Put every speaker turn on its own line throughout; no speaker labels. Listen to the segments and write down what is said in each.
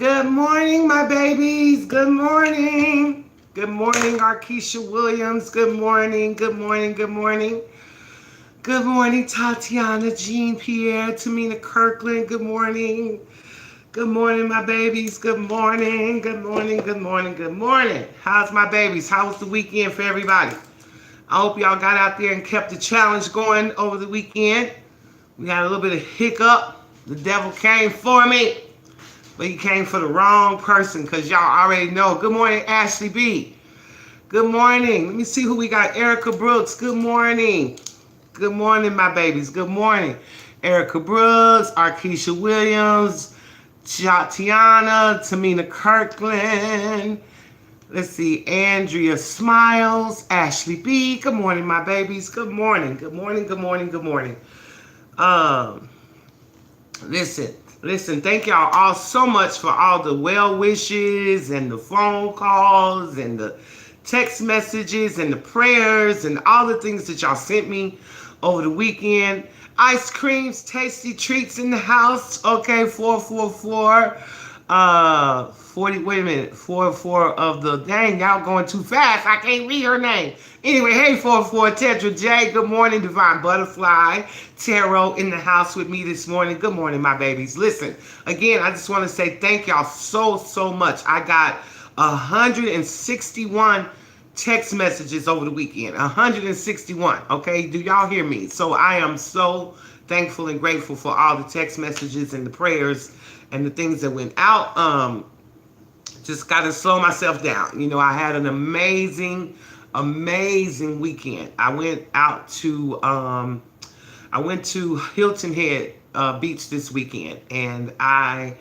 Good morning, my babies. Good morning. Good morning, Arkeisha Williams. Good morning. Good morning. Good morning. Good morning, Tatiana, Jean Pierre, Tamina Kirkland. Good morning. Good morning, my babies. Good morning. Good morning. Good morning. Good morning. How's my babies? How was the weekend for everybody? I hope y'all got out there and kept the challenge going over the weekend. We had a little bit of hiccup. The devil came for me. But he came for the wrong person because y'all already know. Good morning, Ashley B. Good morning. Let me see who we got. Erica Brooks. Good morning. Good morning, my babies. Good morning. Erica Brooks, Arkeisha Williams, Tiana, Tamina Kirkland. Let's see, Andrea Smiles, Ashley B. Good morning, my babies. Good morning. Good morning. Good morning. Good morning. Um, Listen, thank y'all all so much for all the well wishes and the phone calls and the text messages and the prayers and all the things that y'all sent me over the weekend. Ice creams, tasty treats in the house. Okay, 444. 40, wait a minute, 44 of the, dang, y'all going too fast. I can't read her name. Anyway, hey, 44, Tetra J, good morning, Divine Butterfly, Tarot in the house with me this morning. Good morning, my babies. Listen, again, I just want to say thank y'all so much. I got 161 text messages over the weekend. 161, okay? Do y'all hear me? So I am so thankful and grateful for all the text messages and the prayers and the things that went out. Just got to slow myself down. You know, I had an amazing weekend. I went to Hilton Head Beach this weekend, and I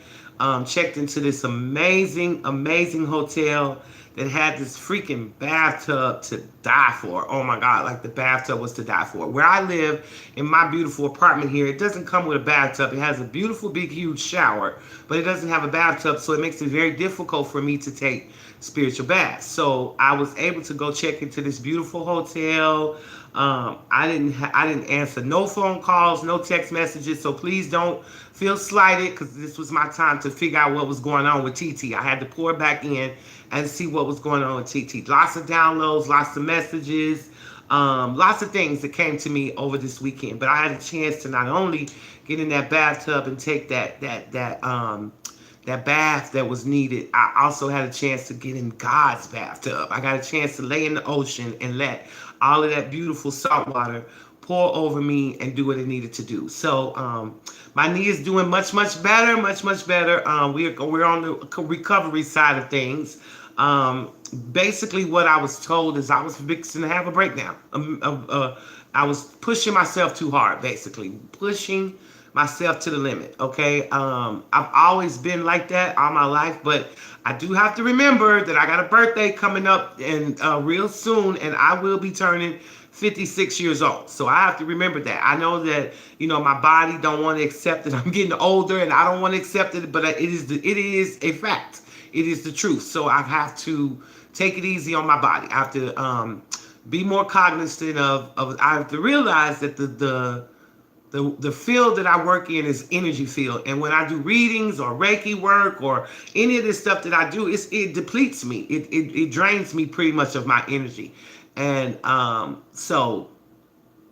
checked into this amazing hotel that had this freaking bathtub to die for. Oh my God, like the bathtub was to die for. Where I live in my beautiful apartment here, it doesn't come with a bathtub. It has a beautiful, big, huge shower, but it doesn't have a bathtub, so it makes it very difficult for me to take spiritual baths. So I was able to go check into this beautiful hotel. I didn't answer no phone calls, no text messages, so please don't feel slighted because this was my time to figure out what was going on with TT. I had to pour back in and see what was going on with TT. Lots of downloads, lots of messages, lots of things that came to me over this weekend. But I had a chance to not only get in that bathtub and take that bath that was needed, I also had a chance to get in God's bathtub. I got a chance to lay in the ocean and let all of that beautiful salt water pour over me and do what it needed to do. So my knee is doing much better, much better. We're on the recovery side of things. Basically, what I was told is I was fixing to have a breakdown. I was pushing myself too hard, basically pushing myself to the limit. Okay, I've always been like that all my life, but I do have to remember that I got a birthday coming up and real soon, and I will be turning 56 years old. So I have to remember that. I know that, you know, my body don't want to accept that I'm getting older, and I don't want to accept it, but it is a fact. It is the truth. So I have to take it easy on my body. I have to be more cognizant of I have to realize that the field that I work in is energy field. And when I do readings or Reiki work or any of this stuff that I do, it depletes me. It drains me pretty much of my energy. And so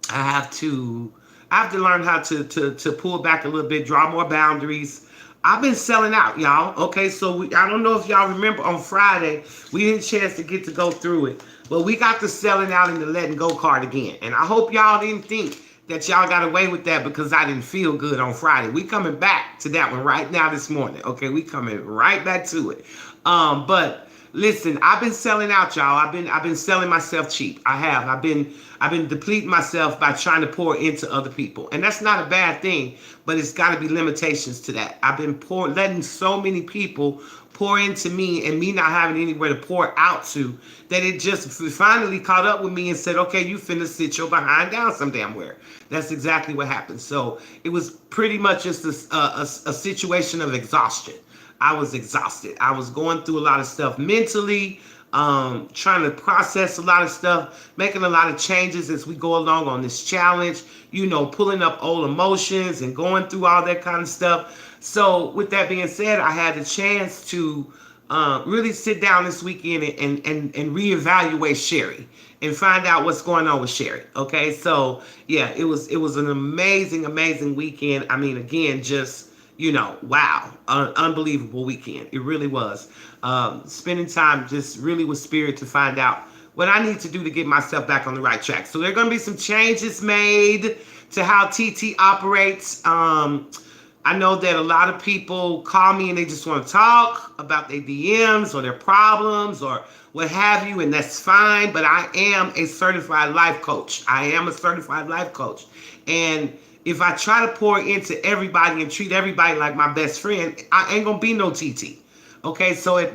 I have to learn how to pull back a little bit, draw more boundaries. I've been selling out, y'all. Okay, so I don't know if y'all remember on Friday, we didn't chance to get to go through it, but we got the selling out and the letting go card again. And I hope y'all didn't think that y'all got away with that because I didn't feel good on Friday. We coming back to that one right now this morning. Okay, we coming right back to it. But listen, I've been selling out, y'all. I've been selling myself cheap. I have. I've been depleting myself by trying to pour into other people. And that's not a bad thing, but it's got to be limitations to that. I've been letting so many people pour into me and me not having anywhere to pour out to that it just finally caught up with me and said, okay, you finna sit your behind down some damn where. That's exactly what happened. So it was pretty much just a situation of exhaustion. I was exhausted. I was going through a lot of stuff mentally, trying to process a lot of stuff, making a lot of changes as we go along on this challenge, pulling up old emotions and going through all that kind of stuff. So with that being said, I had the chance to really sit down this weekend and reevaluate Sherry and find out what's going on with Sherry. Okay, so yeah, it was an amazing weekend. I mean, again, just wow, unbelievable weekend. It really was. Spending time just really with Spirit to find out what I need to do to get myself back on the right track. So there are going to be some changes made to how TT operates. I know that a lot of people call me and they just want to talk about their DMs or their problems or what have you, and that's fine. But I am a certified life coach. And if I try to pour into everybody and treat everybody like my best friend, I ain't gonna be no TT. Okay, so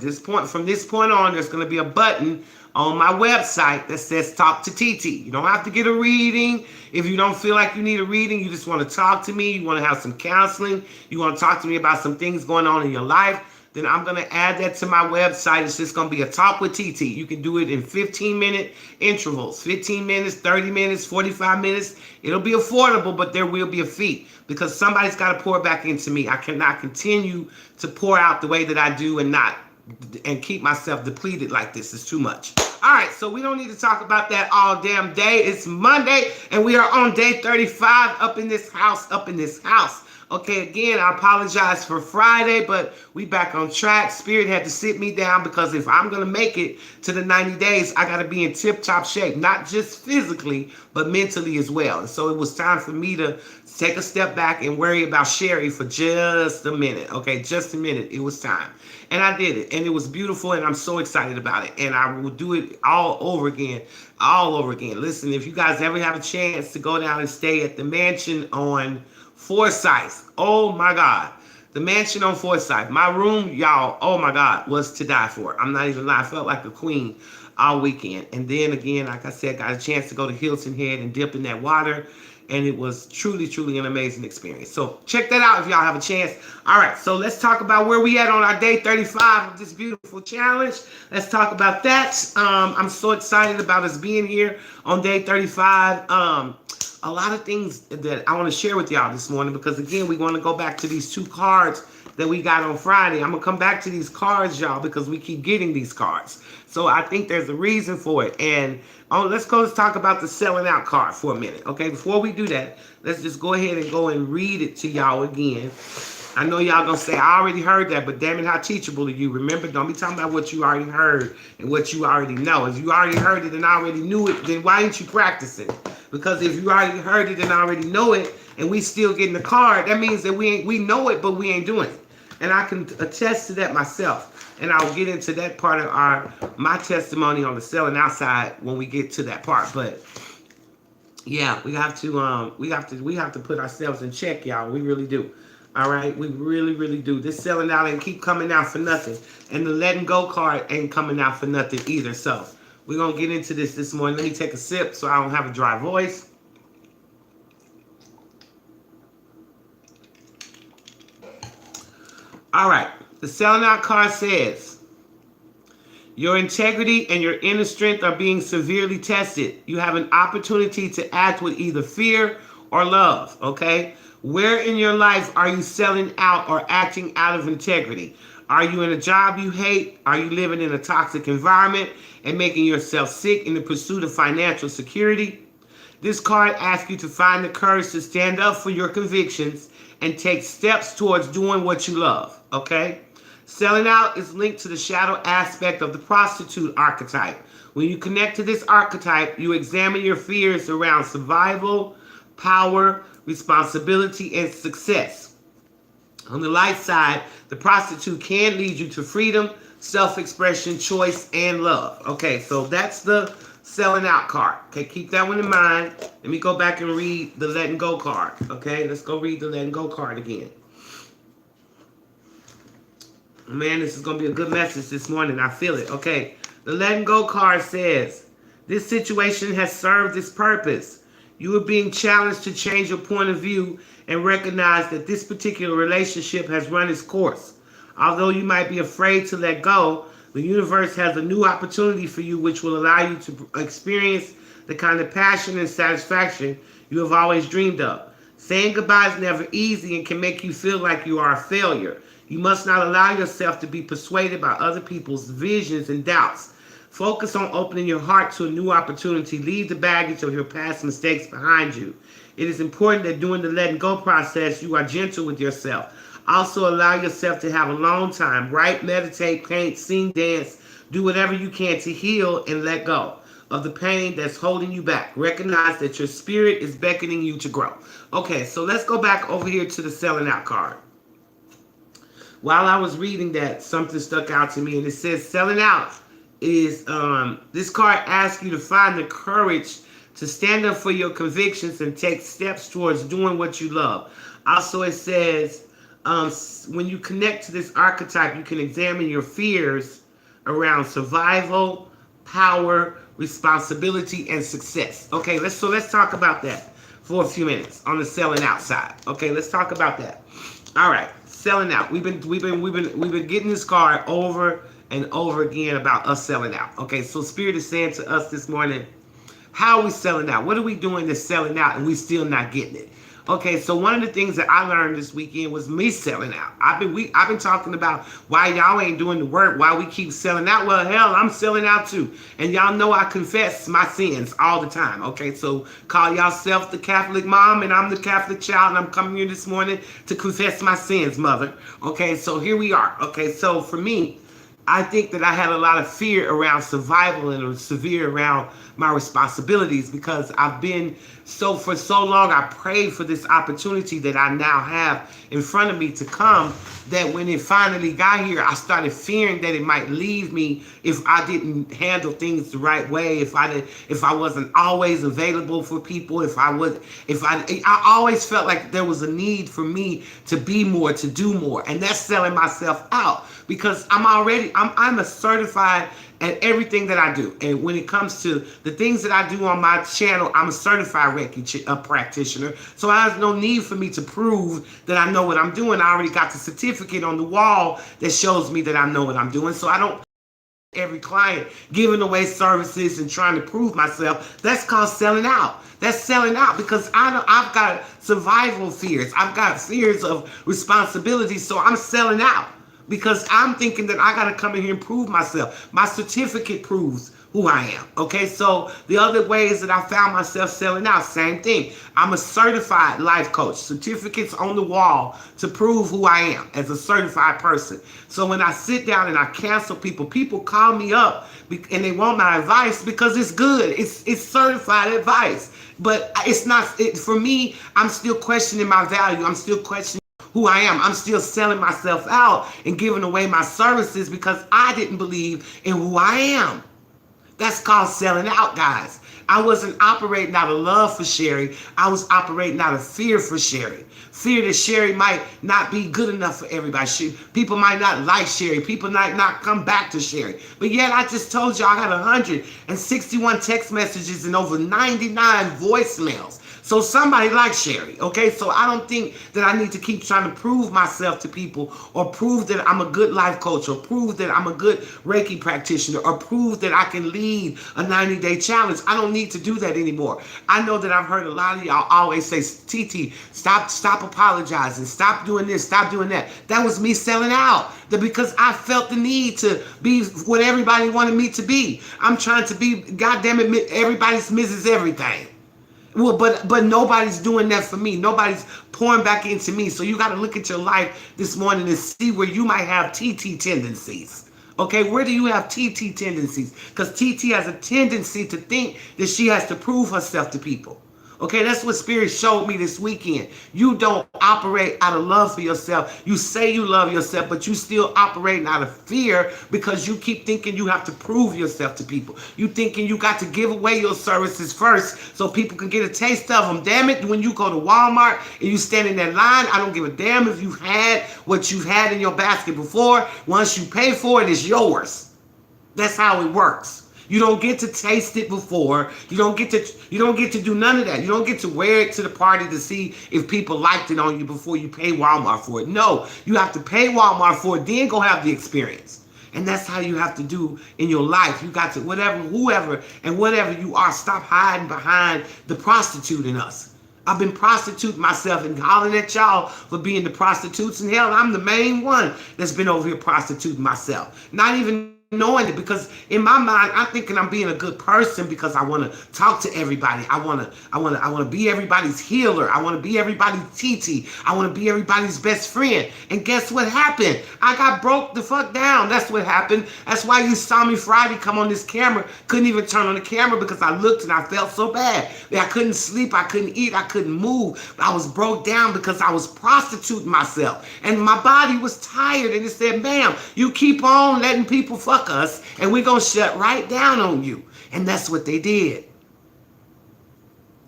from this point on, there's gonna be a button on my website that says talk to TT. You don't have to get a reading. If you don't feel like you need a reading, you just want to talk to me, you want to have some counseling, you want to talk to me about some things going on in your life, then I'm going to add that to my website. It's just going to be a talk with TT. You can do it in 15-minute intervals, 15 minutes, 30 minutes, 45 minutes. It'll be affordable, but there will be a fee because somebody's got to pour back into me. I cannot continue to pour out the way that I do and keep myself depleted like this. Is too much. All right, so we don't need to talk about that all damn day. It's Monday, and we are on day 35 up in this house. Okay, again, I apologize for Friday, but we back on track. Spirit had to sit me down because if I'm going to make it to the 90 days, I got to be in tip-top shape, not just physically, but mentally as well. And so it was time for me to take a step back and worry about Sherry for just a minute. Okay, just a minute. It was time. And I did it, and it was beautiful, and I'm so excited about it. And I will do it all over again. Listen, if you guys ever have a chance to go down and stay at the mansion on Forsyth, oh my God, the mansion on Forsyth, my room, y'all, oh my God, was to die for. I'm not even lying. I felt like a queen all weekend. And then again, like I said, got a chance to go to Hilton Head and dip in that water. And it was truly an amazing experience. So check that out if y'all have a chance. All right, so let's talk about where we at on our day 35 of this beautiful challenge. Let's talk about that. I'm so excited about us being here on day 35. A lot of things that I want to share with y'all this morning because, again, we want to go back to these 2 cards that we got on Friday. I'm going to come back to these cards, y'all, because we keep getting these cards. So I think there's a reason for it. And let's talk about the selling out card for a minute. Okay, before we do that, let's just go ahead and go and read it to y'all again. I know y'all going to say, I already heard that, but damn it, how teachable are you? Remember, don't be talking about what you already heard and what you already know. If you already heard it and already knew it, then why ain't you practicing? Because if you already heard it and already know it, and we still getting the card, that means that we know it, but we ain't doing it. And I can attest to that myself. And I'll get into that part of my testimony on the selling outside when we get to that part. But yeah, we have to put ourselves in check, y'all. We really do. All right, we really do. This selling out ain't keep coming out for nothing, and the letting go card ain't coming out for nothing either. So we're gonna get into this morning. Let me take a sip so I don't have a dry voice. All right, the selling out card says, your integrity and your inner strength are being severely tested. You have an opportunity to act with either fear or love, okay? Where in your life are you selling out or acting out of integrity? Are you in a job you hate? Are you living in a toxic environment and making yourself sick in the pursuit of financial security? This card asks you to find the courage to stand up for your convictions and take steps towards doing what you love, okay? Selling out is linked to the shadow aspect of the prostitute archetype. When you connect to this archetype, you examine your fears around survival, power, responsibility, and success. On the light side, the prostitute can lead you to freedom, self-expression, choice, and love. Okay, so that's the selling out card. Okay, keep that one in mind. Let me go back and read the letting go card. Okay, let's go read the letting go card again. Man, this is going to be a good message this morning. I feel it. Okay, the letting go card says, this situation has served its purpose. You are being challenged to change your point of view and recognize that this particular relationship has run its course. Although you might be afraid to let go, The universe has a new opportunity for you, which will allow you to experience the kind of passion and satisfaction you have always dreamed of. Saying goodbye is never easy and can make you feel like you are a failure. You must not allow yourself to be persuaded by other people's visions and doubts. Focus on opening your heart to a new opportunity. Leave the baggage of your past mistakes behind you. It is important that during the letting go process, you are gentle with yourself. Also, allow yourself to have a long time. Write, meditate, paint, sing, dance. Do whatever you can to heal and let go of the pain that's holding you back. Recognize that your spirit is beckoning you to grow. Okay, so let's go back over here to the selling out card. While I was reading that, something stuck out to me, and it says selling out is, this card asks you to find the courage to stand up for your convictions and take steps towards doing what you love. Also, it says, when you connect to this archetype, you can examine your fears around survival, power, responsibility, and success. Okay, let's talk about that for a few minutes on the selling out side. Okay, let's talk about that. All right, selling out. We've been getting this card over and over again about us selling out. Okay, so Spirit is saying to us this morning, how are we selling out? What are we doing that's selling out and we still not getting it? Okay, so one of the things that I learned this weekend was me selling out. I've been talking about why y'all ain't doing the work, why we keep selling out. Well, hell, I'm selling out too. And y'all know I confess my sins all the time. Okay, so call yourself the Catholic mom and I'm the Catholic child, and I'm coming here this morning to confess my sins, mother. Okay, so here we are. Okay, so for me, I think that I had a lot of fear around survival and severe around my responsibilities, because I've been for so long, I prayed for this opportunity that I now have in front of me to come, that when it finally got here, I started fearing that it might leave me if I didn't handle things the right way, if I wasn't always available for people, I always felt like there was a need for me to be more, to do more. And that's selling myself out, because I'm a certified at everything that I do. And when it comes to the things that I do on my channel, I'm a certified Reiki practitioner. So there's no need for me to prove that I know what I'm doing. I already got the certificate on the wall that shows me that I know what I'm doing. So I don't every client giving away services and trying to prove myself. That's called selling out. That's selling out, because I've got survival fears. I've got fears of responsibility. So I'm selling out, because I'm thinking that I got to come in here and prove myself. My certificate proves who I am. Okay, so the other ways that I found myself selling out, same thing. I'm a certified life coach, certificates on the wall to prove who I am as a certified person. So when I sit down and I cancel people call me up and they want my advice because it's good. It's certified advice. But it's not, for me, I'm still questioning my value. I'm still questioning who I am. I'm still selling myself out and giving away my services because I didn't believe in who I am. That's called selling out, guys. I wasn't operating out of love for Sherry. I was operating out of fear for Sherry. Fear that Sherry might not be good enough for everybody. People might not like Sherry. People might not come back to Sherry. But yet I just told you I got 161 text messages and over 99 voicemails. So somebody likes Sherry, okay? So I don't think that I need to keep trying to prove myself to people, or prove that I'm a good life coach, or prove that I'm a good Reiki practitioner, or prove that I can lead a 90-day challenge. I don't need to do that anymore. I know that I've heard a lot of y'all always say, TT, stop apologizing, stop doing this, stop doing that. That was me selling out, because I felt the need to be what everybody wanted me to be. I'm trying to be, goddamn it, everybody's Mrs. Everything. Well, but nobody's doing that for me. Nobody's pouring back into me. So you got to look at your life this morning and see where you might have TT tendencies. Okay, where do you have TT tendencies? Because TT has a tendency to think that she has to prove herself to people. Okay, that's what Spirit showed me this weekend. You don't operate out of love for yourself. You say you love yourself, but you still operating out of fear because you keep thinking you have to prove yourself to people. You thinking you got to give away your services first so people can get a taste of them. Damn it, when you go to Walmart and you stand in that line, I don't give a damn if you've had what you've had in your basket before. Once you pay for it, it's yours. That's how it works. You don't get to taste it before. You don't get to do none of that. You don't get to wear it to the party to see if people liked it on you before you pay Walmart for it. No, you have to pay Walmart for it, then go have the experience. And that's how you have to do in your life. You got to, whatever, whoever, and whatever you are, stop hiding behind the prostitute in us. I've been prostituting myself and hollering at y'all for being the prostitutes. And hell, I'm the main one that's been over here prostituting myself. Not even knowing it, because in my mind I'm thinking I'm being a good person because I want to talk to everybody. I want to be everybody's healer. I want to be everybody's TT. I want to be everybody's best friend. And guess what happened? I got broke the fuck down. That's what happened. That's why you saw me Friday come on this camera. Couldn't even turn on the camera because I looked and I felt so bad. I couldn't sleep. I couldn't eat. I couldn't move. I was broke down because I was prostituting myself. And my body was tired. And it said, ma'am, you keep on letting people fuck us and we're gonna shut right down on you. And that's what they did.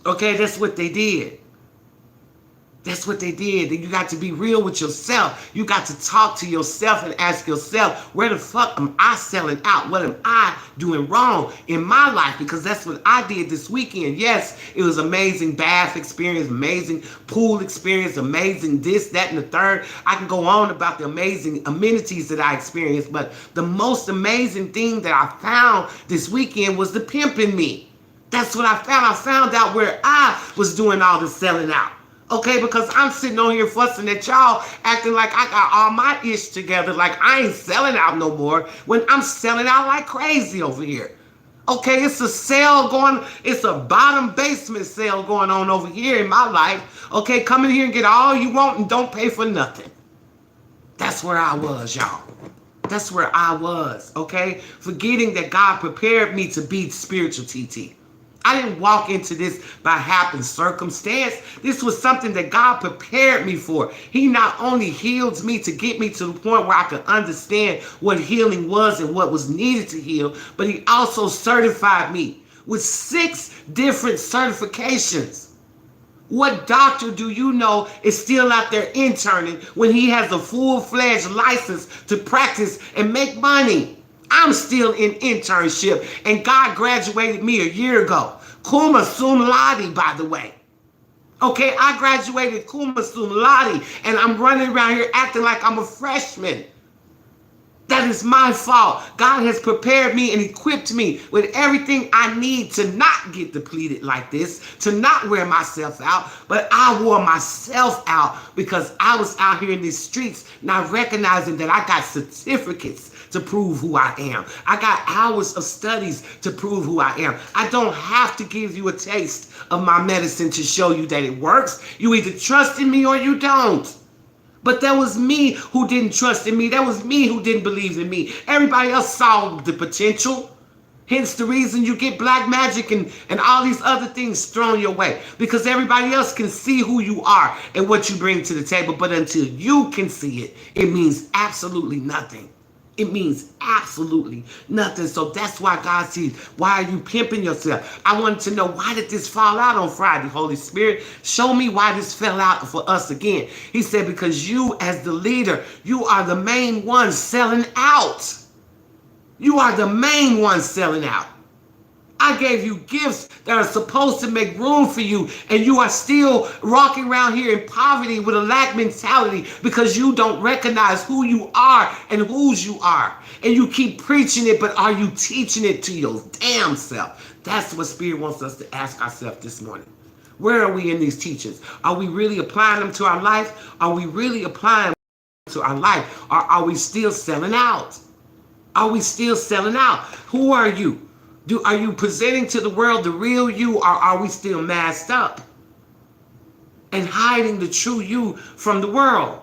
Okay, that's what they did. That's what they did. You got to be real with yourself. You got to talk to yourself and ask yourself, where the fuck am I selling out? What am I doing wrong in my life? Because that's what I did this weekend. Yes, it was amazing bath experience, amazing pool experience, amazing this, that, and the third. I can go on about the amazing amenities that I experienced, but the most amazing thing that I found this weekend was the pimp in me. That's what I found. I found out where I was doing all the selling out. Okay, because I'm sitting on here fussing at y'all, acting like I got all my ish together, like I ain't selling out no more, when I'm selling out like crazy over here. Okay, it's a sale going, it's a bottom basement sale going on over here in my life. Okay, come in here and get all you want and don't pay for nothing. That's where I was, y'all. That's where I was, okay? Forgetting that God prepared me to be spiritual TT. I didn't walk into this by happen circumstance. This was something that God prepared me for. He not only healed me to get me to the point where I could understand what healing was and what was needed to heal, but he also certified me with 6 different certifications. What doctor do you know is still out there interning when he has a full-fledged license to practice and make money? I'm still in internship, and God graduated me a year ago. Cum laude, by the way. Okay, I graduated cum laude, and I'm running around here acting like I'm a freshman. That is my fault. God has prepared me and equipped me with everything I need to not get depleted like this, to not wear myself out, but I wore myself out because I was out here in these streets not recognizing that I got certificates to prove who I am. I got hours of studies to prove who I am. I don't have to give you a taste of my medicine to show you that it works. You either trust in me or you don't. But that was me who didn't trust in me. That was me who didn't believe in me. Everybody else saw the potential. Hence the reason you get black magic and all these other things thrown your way. Because everybody else can see who you are and what you bring to the table. But until you can see it, it means absolutely nothing. It means absolutely nothing. So that's why God sees, why are you pimping yourself? I wanted to know, why did this fall out on Friday? Holy Spirit, show me why this fell out for us again. He said, because you as the leader, you are the main one selling out. You are the main one selling out. I gave you gifts that are supposed to make room for you, and you are still walking around here in poverty with a lack mentality because you don't recognize who you are and whose you are. And you keep preaching it, but are you teaching it to your damn self? That's what Spirit wants us to ask ourselves this morning. Where are we in these teachings? Are we really applying them to our life? Are we really applying them to our life? Or are we still selling out? Are we still selling out? Who are you? Are you presenting to the world the real you, or are we still masked up and hiding the true you from the world?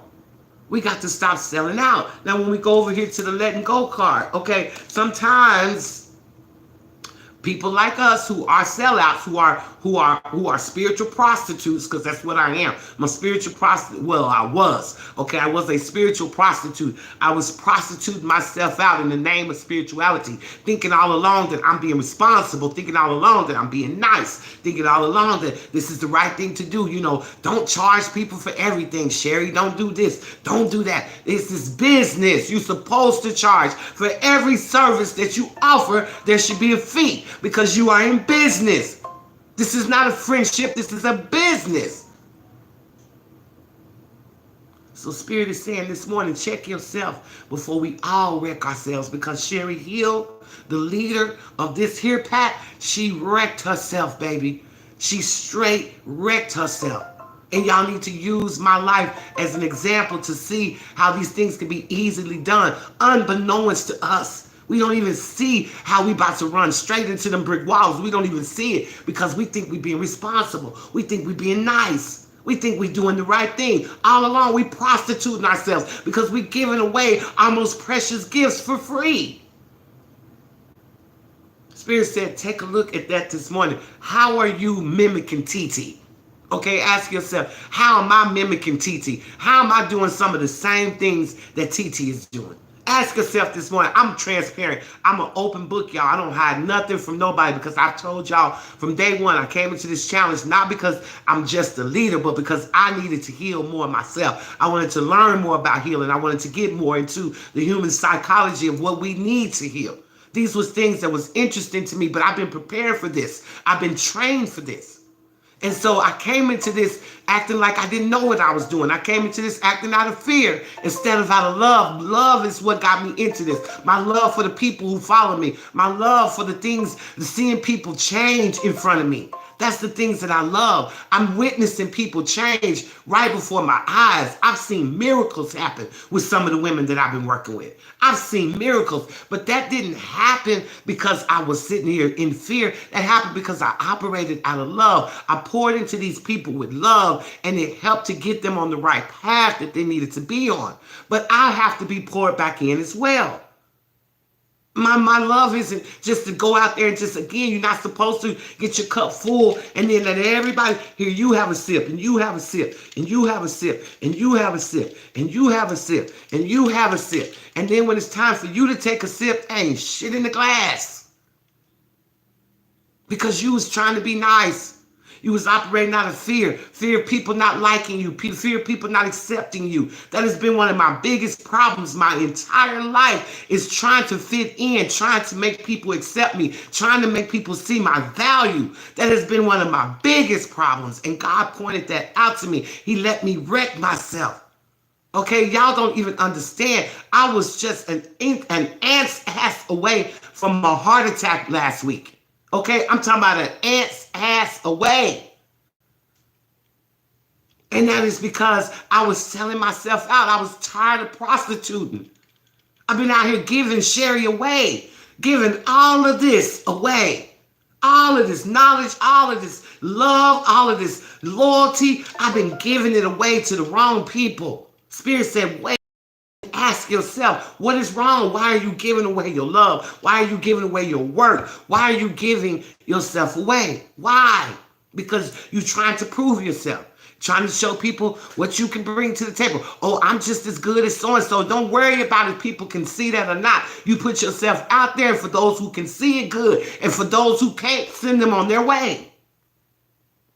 We got to stop selling out. Now, when we go over here to the letting go card, okay, sometimes people like us who are sellouts, who are spiritual prostitutes, because that's what I am. I'm a spiritual prostitute. Well, I was. Okay, I was a spiritual prostitute. I was prostituting myself out in the name of spirituality, thinking all along that I'm being responsible, thinking all along that I'm being nice, thinking all along that this is the right thing to do. You know, don't charge people for everything, Sherry. Don't do this. Don't do that. This is business. You're supposed to charge for every service that you offer. There should be a fee, because you are in business. This is not a friendship. This is a business. So Spirit is saying this morning, check yourself before we all wreck ourselves, because Sherry Hill, the leader of this here pack, she wrecked herself, baby. She straight wrecked herself. And y'all need to use my life as an example to see how these things can be easily done, unbeknownst to us. We don't even see how we about to run straight into them brick walls. We don't even see it because we think we being responsible. We think we being nice. We think we doing the right thing. All along, we prostituting ourselves because we giving away our most precious gifts for free. Spirit said, take a look at that this morning. How are you mimicking TT? Okay, ask yourself, how am I mimicking TT? How am I doing some of the same things that TT is doing? Ask yourself this morning. I'm transparent. I'm an open book, y'all. I don't hide nothing from nobody, because I've told y'all from day one, I came into this challenge not because I'm just a leader, but because I needed to heal more myself. I wanted to learn more about healing. I wanted to get more into the human psychology of what we need to heal. These was things that was interesting to me, but I've been prepared for this. I've been trained for this. And so I came into this acting like I didn't know what I was doing. I came into this acting out of fear instead of out of love. Love is what got me into this. My love for the people who follow me. My love for the things, seeing people change in front of me. That's the things that I love. I'm witnessing people change right before my eyes. I've seen miracles happen with some of the women that I've been working with. I've seen miracles, but that didn't happen because I was sitting here in fear. That happened because I operated out of love. I poured into these people with love, and it helped to get them on the right path that they needed to be on. But I have to be poured back in as well. My love isn't just to go out there and just, again, you're not supposed to get your cup full and then let everybody, here, you have a sip, and you have a sip, and you have a sip, and you have a sip, and you have a sip, and you have a sip. And then when it's time for you to take a sip, ain't shit in the glass. Because you was trying to be nice. You was operating out of fear. Fear of people not liking you. Fear of people not accepting you. That has been one of my biggest problems my entire life, is trying to fit in, trying to make people accept me, trying to make people see my value. That has been one of my biggest problems. And God pointed that out to me. He let me wreck myself. Okay, y'all don't even understand. I was just an ant's ass away from a heart attack last week. Okay, I'm talking about an ant's ass away. And that is because I was selling myself out. I was tired of prostituting. I've been out here giving Sherry away, giving all of this away. All of this knowledge, all of this love, all of this loyalty. I've been giving it away to the wrong people. Spirit said, wait. Ask yourself, what is wrong? Why are you giving away your love? Why are you giving away your work? Why are you giving yourself away? Why? Because you're trying to prove yourself, trying to show people what you can bring to the table. Oh, I'm just as good as so-and-so. Don't worry about if people can see that or not. You put yourself out there, for those who can see it, good. And for those who can't, send them on their way.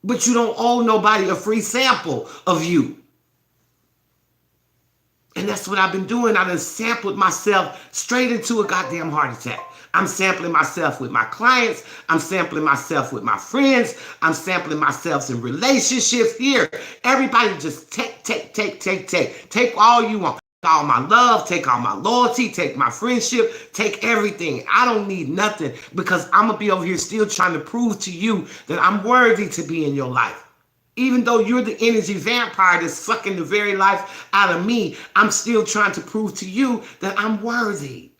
But you don't owe nobody a free sample of you. And that's what I've been doing. I done sampled myself straight into a goddamn heart attack. I'm sampling myself with my clients. I'm sampling myself with my friends. I'm sampling myself in relationships. Here, everybody just take. Take all you want. Take all my love, take all my loyalty, take my friendship, take everything. I don't need nothing, because I'm going to be over here still trying to prove to you that I'm worthy to be in your life. Even though you're the energy vampire that's sucking the very life out of me, I'm still trying to prove to you that I'm worthy.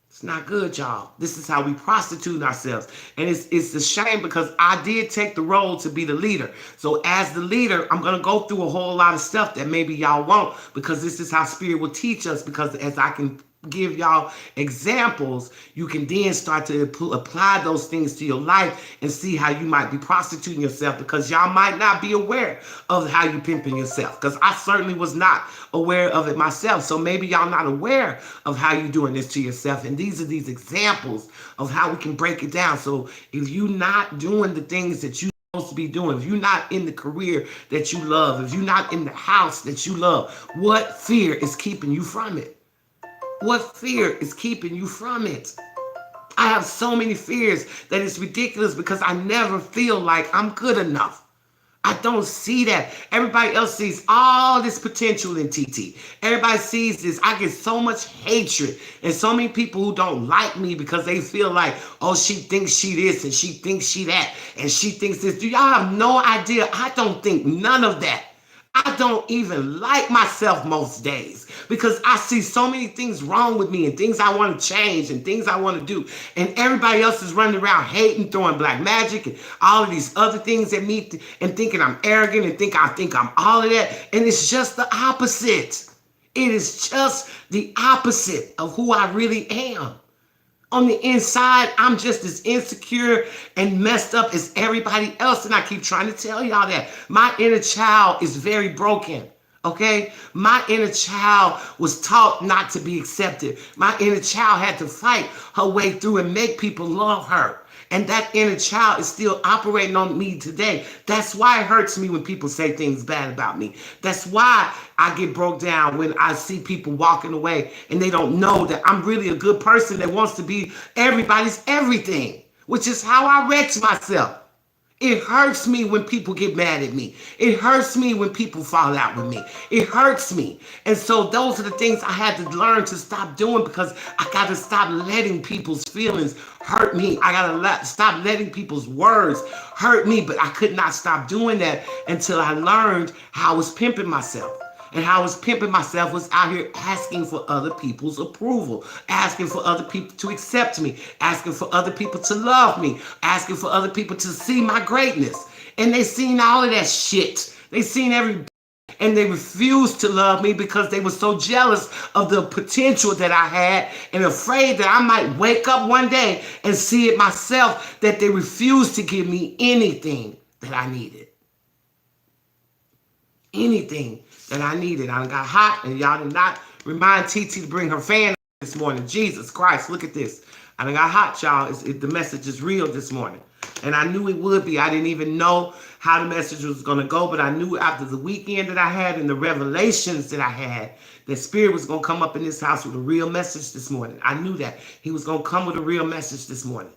It's not good, y'all. This is how we prostitute ourselves. And it's a shame, because I did take the role to be the leader. So as the leader, I'm going to go through a whole lot of stuff that maybe y'all won't, because this is how Spirit will teach us. Because as I can give y'all examples, you can then start to apply those things to your life and see how you might be prostituting yourself, because y'all might not be aware of how you pimping yourself, because I certainly was not aware of it myself. So maybe y'all not aware of how you doing this to yourself, and these are these examples of how we can break it down. So if you're not doing the things that you supposed to be doing, if you're not in the career that you love, if you're not in the house that you love, what fear is keeping you from it? What fear is keeping you from it? I have so many fears that it's ridiculous, because I never feel like I'm good enough. I don't see that. Everybody else sees all this potential in TT. Everybody sees this. I get so much hatred and so many people who don't like me because they feel like, oh, she thinks she this and she thinks she that and she thinks this. Do y'all have no idea? I don't think none of that. I don't even like myself most days because I see so many things wrong with me and things I want to change and things I want to do. And everybody else is running around hating, throwing black magic and all of these other things at me and thinking I'm arrogant and think I'm all of that. And it's just the opposite. It is just the opposite of who I really am. On the inside, I'm just as insecure and messed up as everybody else. And I keep trying to tell y'all that. My inner child is very broken. Okay? My inner child was taught not to be accepted. My inner child had to fight her way through and make people love her. And that inner child is still operating on me today. That's why it hurts me when people say things bad about me. That's why I get broke down when I see people walking away and they don't know that I'm really a good person that wants to be everybody's everything, which is how I wrecked myself. It hurts me when people get mad at me. It hurts me when people fall out with me. It hurts me. And so those are the things I had to learn to stop doing because I got to stop letting people's feelings hurt me. I got to stop letting people's words hurt me. But I could not stop doing that until I learned how I was pimping myself. And how I was pimping myself was out here asking for other people's approval, asking for other people to accept me, asking for other people to love me, asking for other people to see my greatness. And they seen all of that shit. They seen and they refused to love me because they were so jealous of the potential that I had and afraid that I might wake up one day and see it myself, that they refused to give me anything that I needed. Anything that I needed. I got hot, and y'all did not remind TT to bring her fan this morning. Jesus Christ, look at this. I got hot, y'all. The message is real this morning. And I knew it would be. I didn't even know how the message was going to go, but I knew after the weekend that I had and the revelations that I had, that Spirit was going to come up in this house with a real message this morning. I knew that. He was going to come with a real message this morning.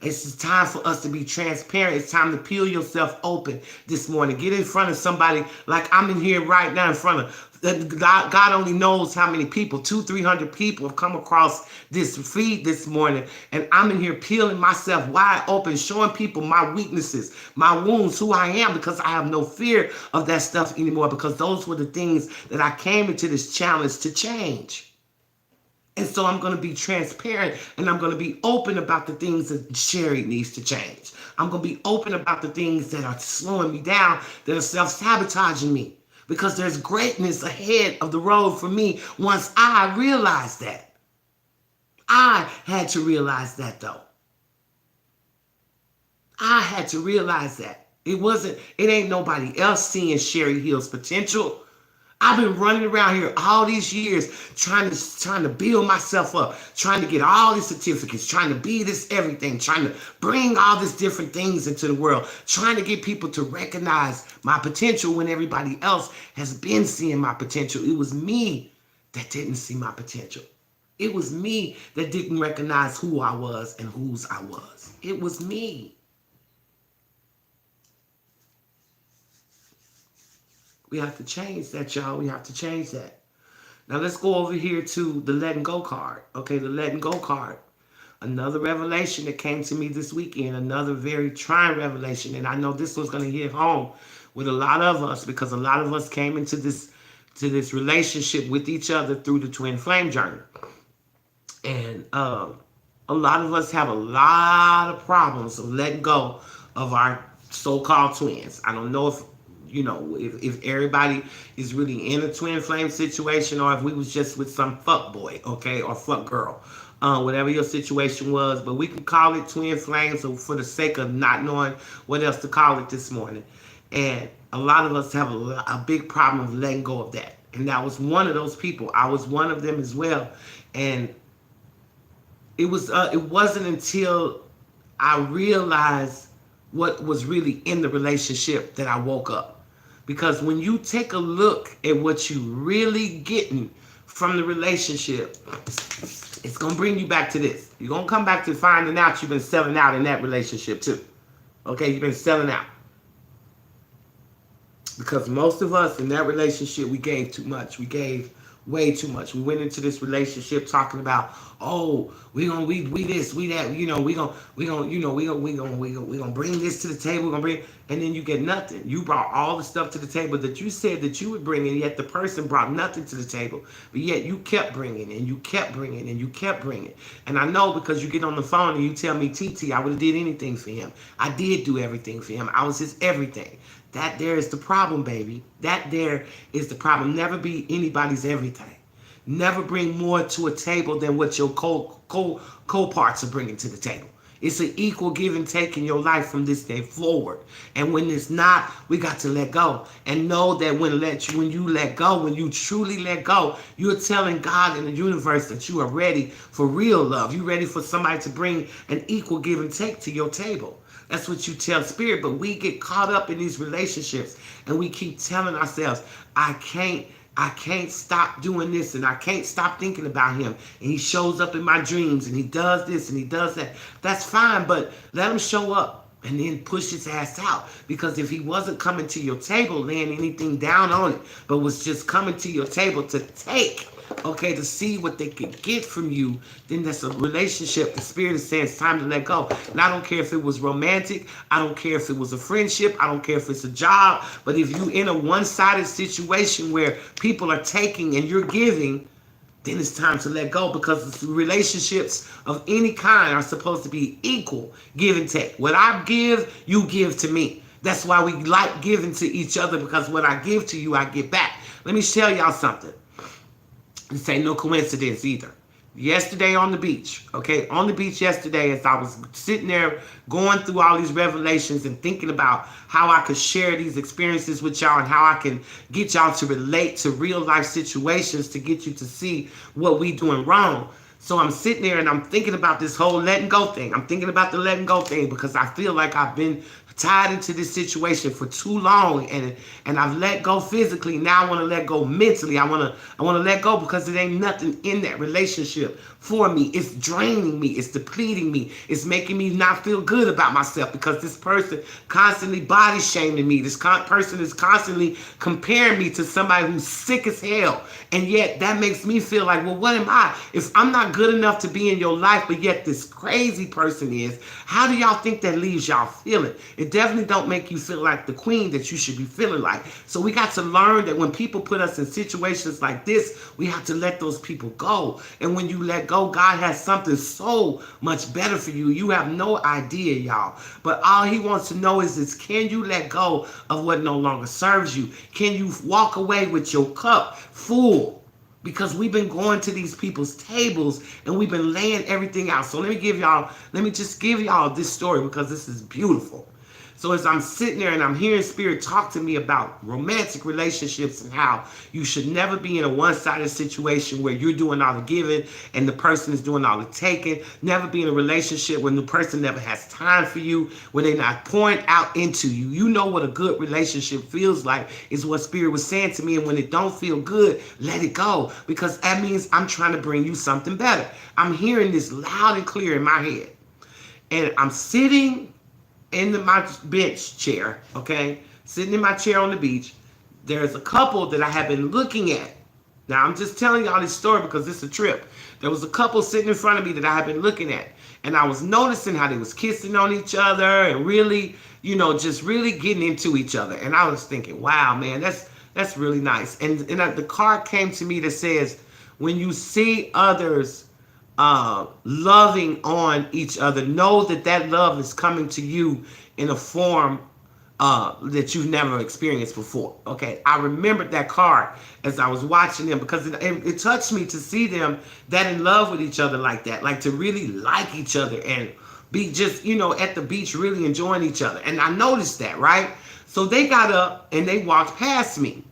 It's time for us to be transparent. It's time to peel yourself open this morning. Get in front of somebody like I'm in here right now in front of. God only knows how many people, 200-300 people have come across this feed this morning. And I'm in here peeling myself wide open, showing people my weaknesses, my wounds, who I am, because I have no fear of that stuff anymore, because those were the things that I came into this challenge to change. And so I'm going to be transparent and I'm going to be open about the things that Sherry needs to change. I'm going to be open about the things that are slowing me down, that are self-sabotaging me, because there's greatness ahead of the road for me once I realize that. I had to realize that, though. I had to realize that. It ain't nobody else seeing Sherry Hill's potential. I've been running around here all these years trying to build myself up, trying to get all these certificates, trying to be this everything, trying to bring all these different things into the world, trying to get people to recognize my potential when everybody else has been seeing my potential. It was me that didn't see my potential. It was me that didn't recognize who I was and whose I was. It was me. We have to change that, y'all. We have to change that. Now let's go over here to the letting go card. Okay, the letting go card. Another revelation that came to me this weekend. Another very trying revelation. And I know this one's going to hit home with a lot of us, because a lot of us came into this relationship with each other through the twin flame journey. And a lot of us have a lot of problems of letting go of our so-called twins. I don't know if everybody is really in a twin flame situation, or if we was just with some fuck boy, okay, or fuck girl, whatever your situation was. But we can call it twin flames, so for the sake of not knowing what else to call it this morning. And a lot of us have a big problem of letting go of that. And that was one of those people. I was one of them as well. And it wasn't until I realized what was really in the relationship that I woke up. Because when you take a look at what you really getting from the relationship, it's going to bring you back to this. You're going to come back to finding out you've been selling out in that relationship too. Okay, you've been selling out. Because most of us in that relationship, we gave too much. We gave way too much. We went into this relationship talking about, oh, we this, we that, we gonna bring this to the table, we're gonna bring, and then you get nothing. You brought all the stuff to the table that you said that you would bring, and yet the person brought nothing to the table. But yet you kept bringing, and you kept bringing, and you kept bringing. And I know because you get on the phone and you tell me, TT, I would have did anything for him. I did do everything for him. I was his everything. That there is the problem, baby. That there is the problem. Never be anybody's everything. Never bring more to a table than what your co-parts are bringing to the table. It's an equal give and take in your life from this day forward. And when it's not, we got to let go. And know that when you let go, when you truly let go, you're telling God and the universe that you are ready for real love. You're ready for somebody to bring an equal give and take to your table. That's what you tell spirit. But we get caught up in these relationships and we keep telling ourselves, I can't stop doing this and I can't stop thinking about him. And he shows up in my dreams and he does this and he does that. That's fine, but let him show up and then push his ass out. Because if he wasn't coming to your table, laying anything down on it, but was just coming to your table to take, okay, to see what they can get from you, then that's a relationship. The spirit is saying it's time to let go. And I don't care if it was romantic. I don't care if it was a friendship. I don't care if it's a job. But if you in a one-sided situation where people are taking and you're giving, then it's time to let go, because relationships of any kind are supposed to be equal, give and take. What I give, you give to me. That's why we like giving to each other, because what I give to you, I get back. Let me tell y'all something. This ain't no coincidence either. Yesterday on the beach, okay, on the beach yesterday, as I was sitting there going through all these revelations and thinking about how I could share these experiences with y'all and how I can get y'all to relate to real life situations to get you to see what we doing wrong. So I'm sitting there and I'm thinking about this whole letting go thing. I'm thinking about the letting go thing because I feel like I've been tied into this situation for too long, and I've let go physically. Now I want to let go mentally. I want to let go because there ain't nothing in that relationship for me. It's draining me. It's depleting me. It's making me not feel good about myself because this person constantly body shaming me. This person is constantly comparing me to somebody who's sick as hell. And yet that makes me feel like, well, what am I? If I'm not good enough to be in your life, but yet this crazy person is, how do y'all think that leaves y'all feeling? It definitely don't make you feel like the queen that you should be feeling like. So we got to learn that when people put us in situations like this, we have to let those people go. And when you let go, God has something so much better for you. You have no idea, y'all. But all he wants to know is can you let go of what no longer serves you? Can you walk away with your cup full? Because we've been going to these people's tables and we've been laying everything out. So let me just give y'all this story because this is beautiful. So as I'm sitting there and I'm hearing Spirit talk to me about romantic relationships and how you should never be in a one-sided situation where you're doing all the giving and the person is doing all the taking. Never be in a relationship when the person never has time for you, where they're not pouring out into you. You know what a good relationship feels like is what Spirit was saying to me. And when it don't feel good, let it go, because that means I'm trying to bring you something better. I'm hearing this loud and clear in my head. And I'm sitting in my bench chair, okay? Sitting in my chair on the beach. There's a couple that I have been looking at. Now, I'm just telling y'all this story because this is a trip. There was a couple sitting in front of me that I have been looking at. And I was noticing how they was kissing on each other and really, just really getting into each other. And I was thinking, wow, man, that's really nice. And the card came to me that says, when you see others loving on each other, know that love is coming to you in a form that you've never experienced before. Okay, I remembered that card as I was watching them because it touched me to see them that in love with each other like that, like to really like each other and be just, at the beach really enjoying each other. And I noticed that, right? So they got up and they walked past me.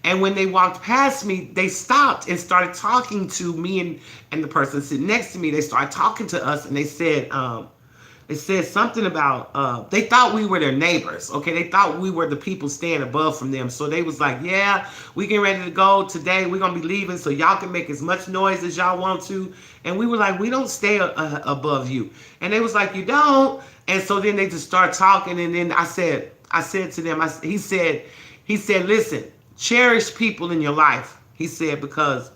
And when they walked past me, they stopped and started talking to me and the person sitting next to me. They started talking to us and they said something about, they thought we were their neighbors. Okay, they thought we were the people staying above from them. So they was like, yeah, we getting ready to go today. We're going to be leaving so y'all can make as much noise as y'all want to. And we were like, we don't stay above you. And they was like, you don't. And so then they just start talking. And then I said to them, he said, He said, listen, cherish people in your life. He said, because,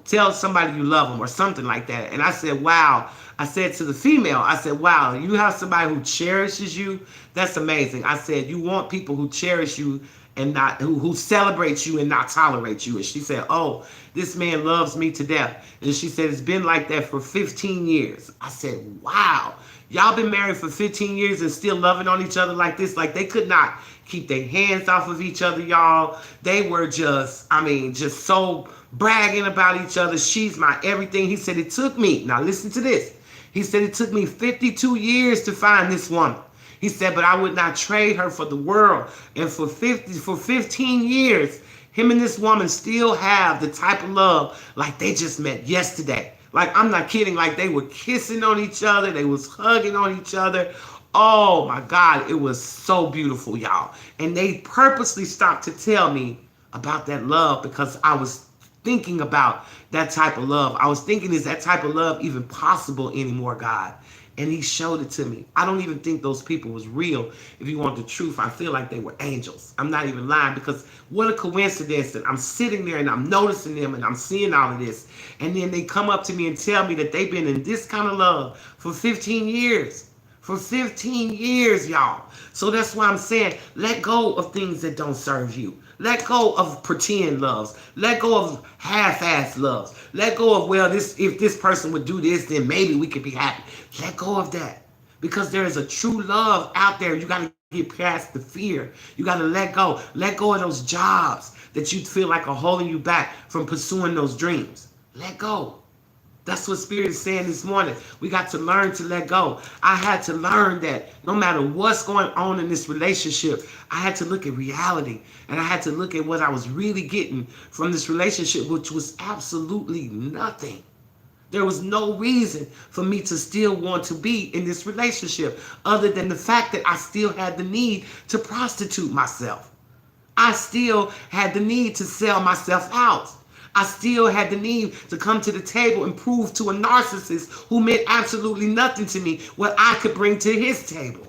tell somebody you love them or something like that. And I said, wow. I said to the female, I said, wow, you have somebody who cherishes you. That's amazing. I said, you want people who cherish you and not who celebrate you and not tolerate you. And she said, oh, this man loves me to death. And she said, it's been like that for 15 years. I said, wow. Y'all been married for 15 years and still loving on each other like this? Like they could not keep their hands off of each other, y'all. They were just so bragging about each other. She's my everything. He said, it took me, now listen to this. He said, it took me 52 years to find this woman. He said, but I would not trade her for the world. And for 15 years, him and this woman still have the type of love like they just met yesterday. Like, I'm not kidding. Like, they were kissing on each other. They was hugging on each other. Oh, my God. It was so beautiful, y'all. And they purposely stopped to tell me about that love because I was thinking about that type of love. I was thinking, is that type of love even possible anymore, God? And he showed it to me. I don't even think those people was real. If you want the truth, I feel like they were angels. I'm not even lying, because what a coincidence that I'm sitting there and I'm noticing them and I'm seeing all of this. And then they come up to me and tell me that they've been in this kind of love for 15 years. For 15 years, y'all. So that's why I'm saying, let go of things that don't serve you. Let go of pretend loves. Let go of half-ass loves. Let go of, well, if this person would do this, then maybe we could be happy. Let go of that. Because there is a true love out there. You got to get past the fear. You got to let go. Let go of those jobs that you feel like are holding you back from pursuing those dreams. Let go. That's what Spirit is saying this morning. We got to learn to let go. I had to learn that no matter what's going on in this relationship, I had to look at reality. And I had to look at what I was really getting from this relationship, which was absolutely nothing. There was no reason for me to still want to be in this relationship other than the fact that I still had the need to prostitute myself. I still had the need to sell myself out. I still had the need to come to the table and prove to a narcissist who meant absolutely nothing to me what I could bring to his table.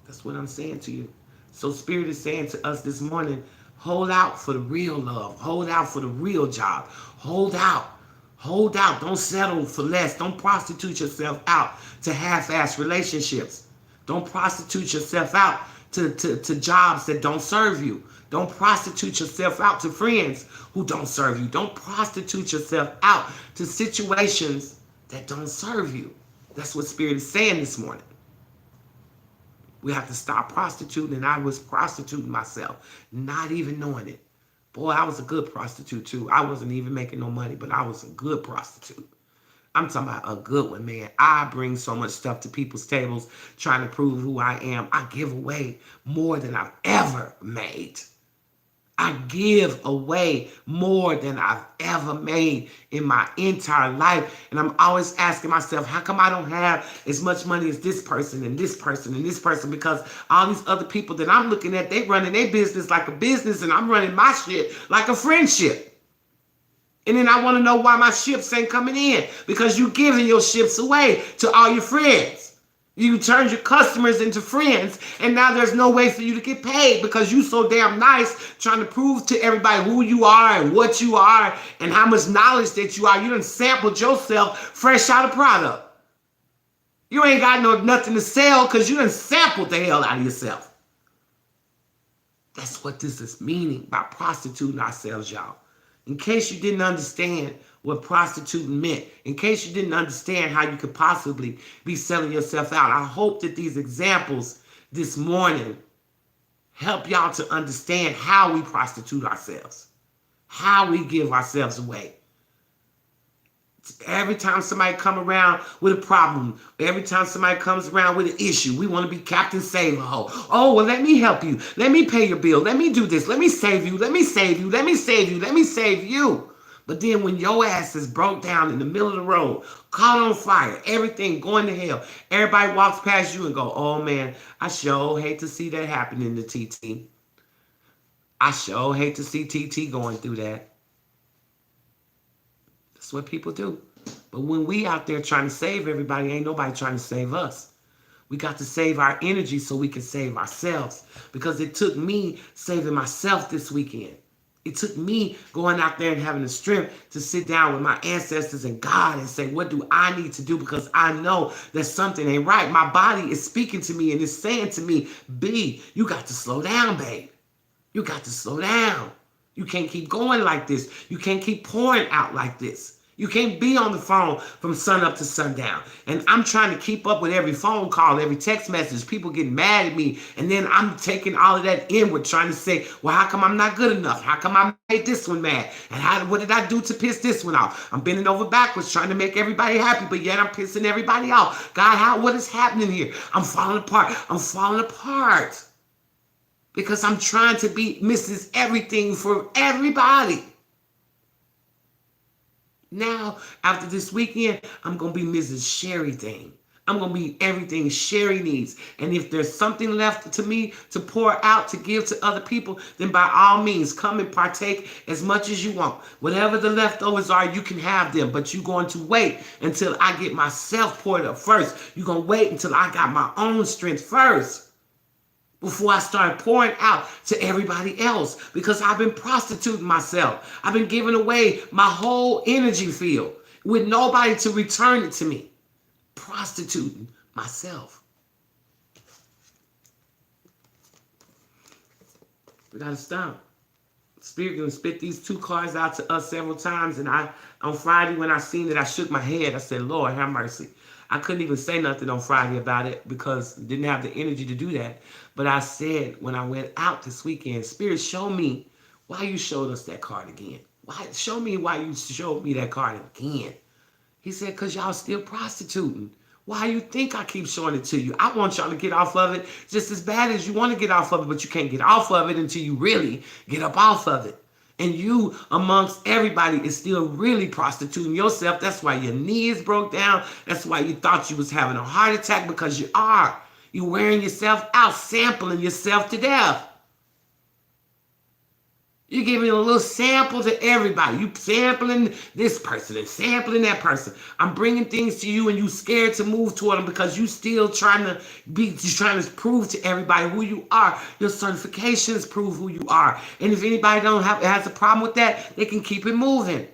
That's what I'm saying to you. So Spirit is saying to us this morning, hold out for the real love. Hold out for the real job. Hold out. Hold out. Don't settle for less. Don't prostitute yourself out to half-ass relationships. Don't prostitute yourself out to jobs that don't serve you. Don't prostitute yourself out to friends who don't serve you. Don't prostitute yourself out to situations that don't serve you. That's what Spirit is saying this morning. We have to stop prostituting, and I was prostituting myself, not even knowing it. Boy, I was a good prostitute too. I wasn't even making no money, but I was a good prostitute. I'm talking about a good one, man. I bring so much stuff to people's tables trying to prove who I am. I give away more than I've ever made. I give away more than I've ever made in my entire life. And I'm always asking myself, how come I don't have as much money as this person and this person and this person? Because all these other people that I'm looking at, they running their business like a business, and I'm running my shit like a friendship. And then I want to know why my ships ain't coming in. Because you giving your ships away to all your friends. You turned your customers into friends, and now there's no way for you to get paid because you so damn nice trying to prove to everybody who you are and what you are and how much knowledge that you are. You done sampled yourself fresh out of product. You ain't got nothing to sell because you done sampled the hell out of yourself. That's what this is meaning by prostituting ourselves, y'all. In case you didn't understand what prostituting meant, in case you didn't understand how you could possibly be selling yourself out, I hope that these examples this morning help y'all to understand how we prostitute ourselves, how we give ourselves away. Every time somebody come around with a problem, every time somebody comes around with an issue, we want to be Captain Save-A-Ho. Oh, well, let me help you. Let me pay your bill. Let me do this. Let me save you. Let me save you. Let me save you. Let me save you. But then when your ass is broke down in the middle of the road, caught on fire, everything going to hell, everybody walks past you and go, oh, man, I sure hate to see that happening to TT. I sure hate to see TT going through that. That's what people do. But when we out there trying to save everybody, ain't nobody trying to save us. We got to save our energy so we can save ourselves. Because it took me saving myself this weekend. It took me going out there and having the strength to sit down with my ancestors and God and say, what do I need to do? Because I know that something ain't right. My body is speaking to me and it's saying to me, B, you got to slow down, babe. You got to slow down. You can't keep going like this. You can't keep pouring out like this. You can't be on the phone from sun up to sundown. And I'm trying to keep up with every phone call, every text message, people getting mad at me. And then I'm taking all of that inward, trying to say, well, how come I'm not good enough? How come I made this one mad? And what did I do to piss this one off? I'm bending over backwards, trying to make everybody happy, but yet I'm pissing everybody off. God, what is happening here? I'm falling apart. I'm falling apart. Because I'm trying to be Mrs. Everything for everybody. Now, after this weekend, I'm going to be Mrs. Sherry thing. I'm going to be everything Sherry needs. And if there's something left to me to pour out, to give to other people, then by all means, come and partake as much as you want. Whatever the leftovers are, you can have them. But you're going to wait until I get myself poured up first. You're going to wait until I got my own strength first, before I start pouring out to everybody else, because I've been prostituting myself. I've been giving away my whole energy field with nobody to return it to me. Prostituting myself. We gotta stop. Spirit gonna spit these 2 cards out to us several times, and on Friday when I seen it, I shook my head. I said, Lord, have mercy. I couldn't even say nothing on Friday about it because I didn't have the energy to do that. But I said when I went out this weekend, Spirit, show me why you showed us that card again. Show me why you showed me that card again. He said, because y'all still prostituting. Why you think I keep showing it to you? I want y'all to get off of it just as bad as you want to get off of it, but you can't get off of it until you really get up off of it. And you, amongst everybody, is still really prostituting yourself. That's why your knees broke down. That's why you thought you was having a heart attack, because you are. You're wearing yourself out, sampling yourself to death. You're giving a little sample to everybody. You sampling this person and sampling that person. I'm bringing things to you and you scared to move toward them because you still trying to prove to everybody who you are. Your certifications prove who you are. And if anybody has a problem with that, they can keep it moving.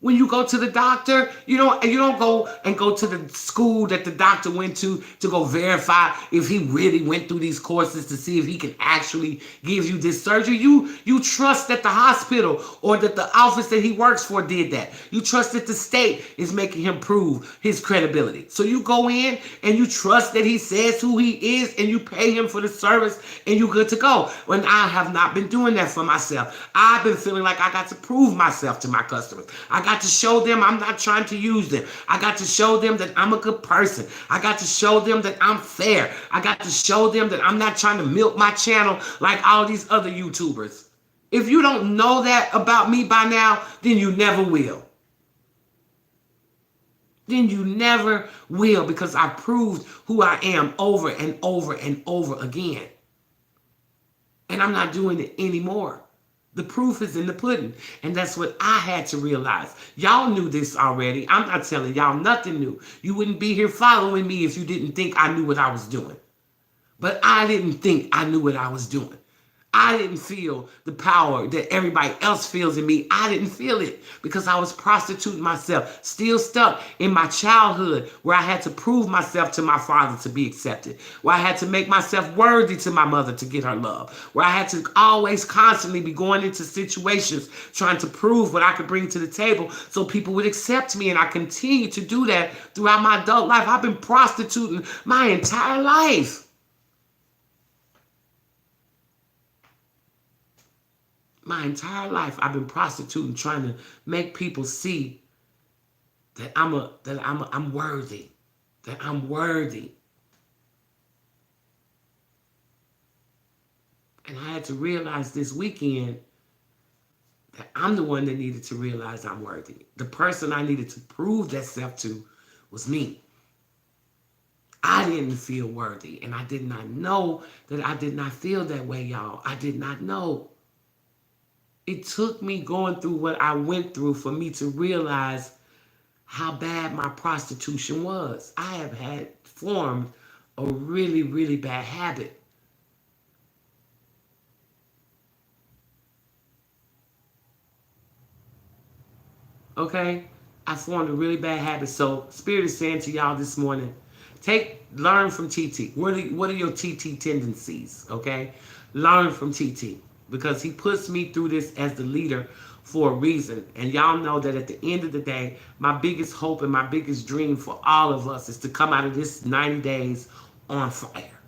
When you go to the doctor, you don't go to the school that the doctor went to go verify if he really went through these courses to see if he can actually give you this surgery. You trust that the hospital or that the office that he works for did that. You trust that the state is making him prove his credibility. So you go in and you trust that he says who he is and you pay him for the service and you're good to go. When I have not been doing that for myself. I've been feeling like I got to prove myself to my customers. I got to show them I'm not trying to use them. I got to show them that I'm a good person. I got to show them that I'm fair. I got to show them that I'm not trying to milk my channel like all these other YouTubers. If you don't know that about me by now, then you never will. Then you never will, because I proved who I am over and over and over again. And I'm not doing it anymore. The proof is in the pudding. And that's what I had to realize. Y'all knew this already. I'm not telling y'all nothing new. You wouldn't be here following me if you didn't think I knew what I was doing. But I didn't think I knew what I was doing. I didn't feel the power that everybody else feels in me. I didn't feel it because I was prostituting myself, still stuck in my childhood where I had to prove myself to my father to be accepted, where I had to make myself worthy to my mother to get her love, where I had to always constantly be going into situations trying to prove what I could bring to the table so people would accept me. And I continue to do that throughout my adult life. I've been prostituting my entire life. My entire life, I've been prostituting, trying to make people see that I'm worthy, that I'm worthy. And I had to realize this weekend that I'm the one that needed to realize I'm worthy. The person I needed to prove that self to was me. I didn't feel worthy, and I did not know that I did not feel that way, y'all. I did not know. It took me going through what I went through for me to realize how bad my prostitution was. I have had formed a really, really bad habit. Okay? I formed a really bad habit. So Spirit is saying to y'all this morning, learn from TT. What are your TT tendencies? Okay? Learn from TT. Because he puts me through this as the leader for a reason. And y'all know that at the end of the day, my biggest hope and my biggest dream for all of us is to come out of this 90 days on fire.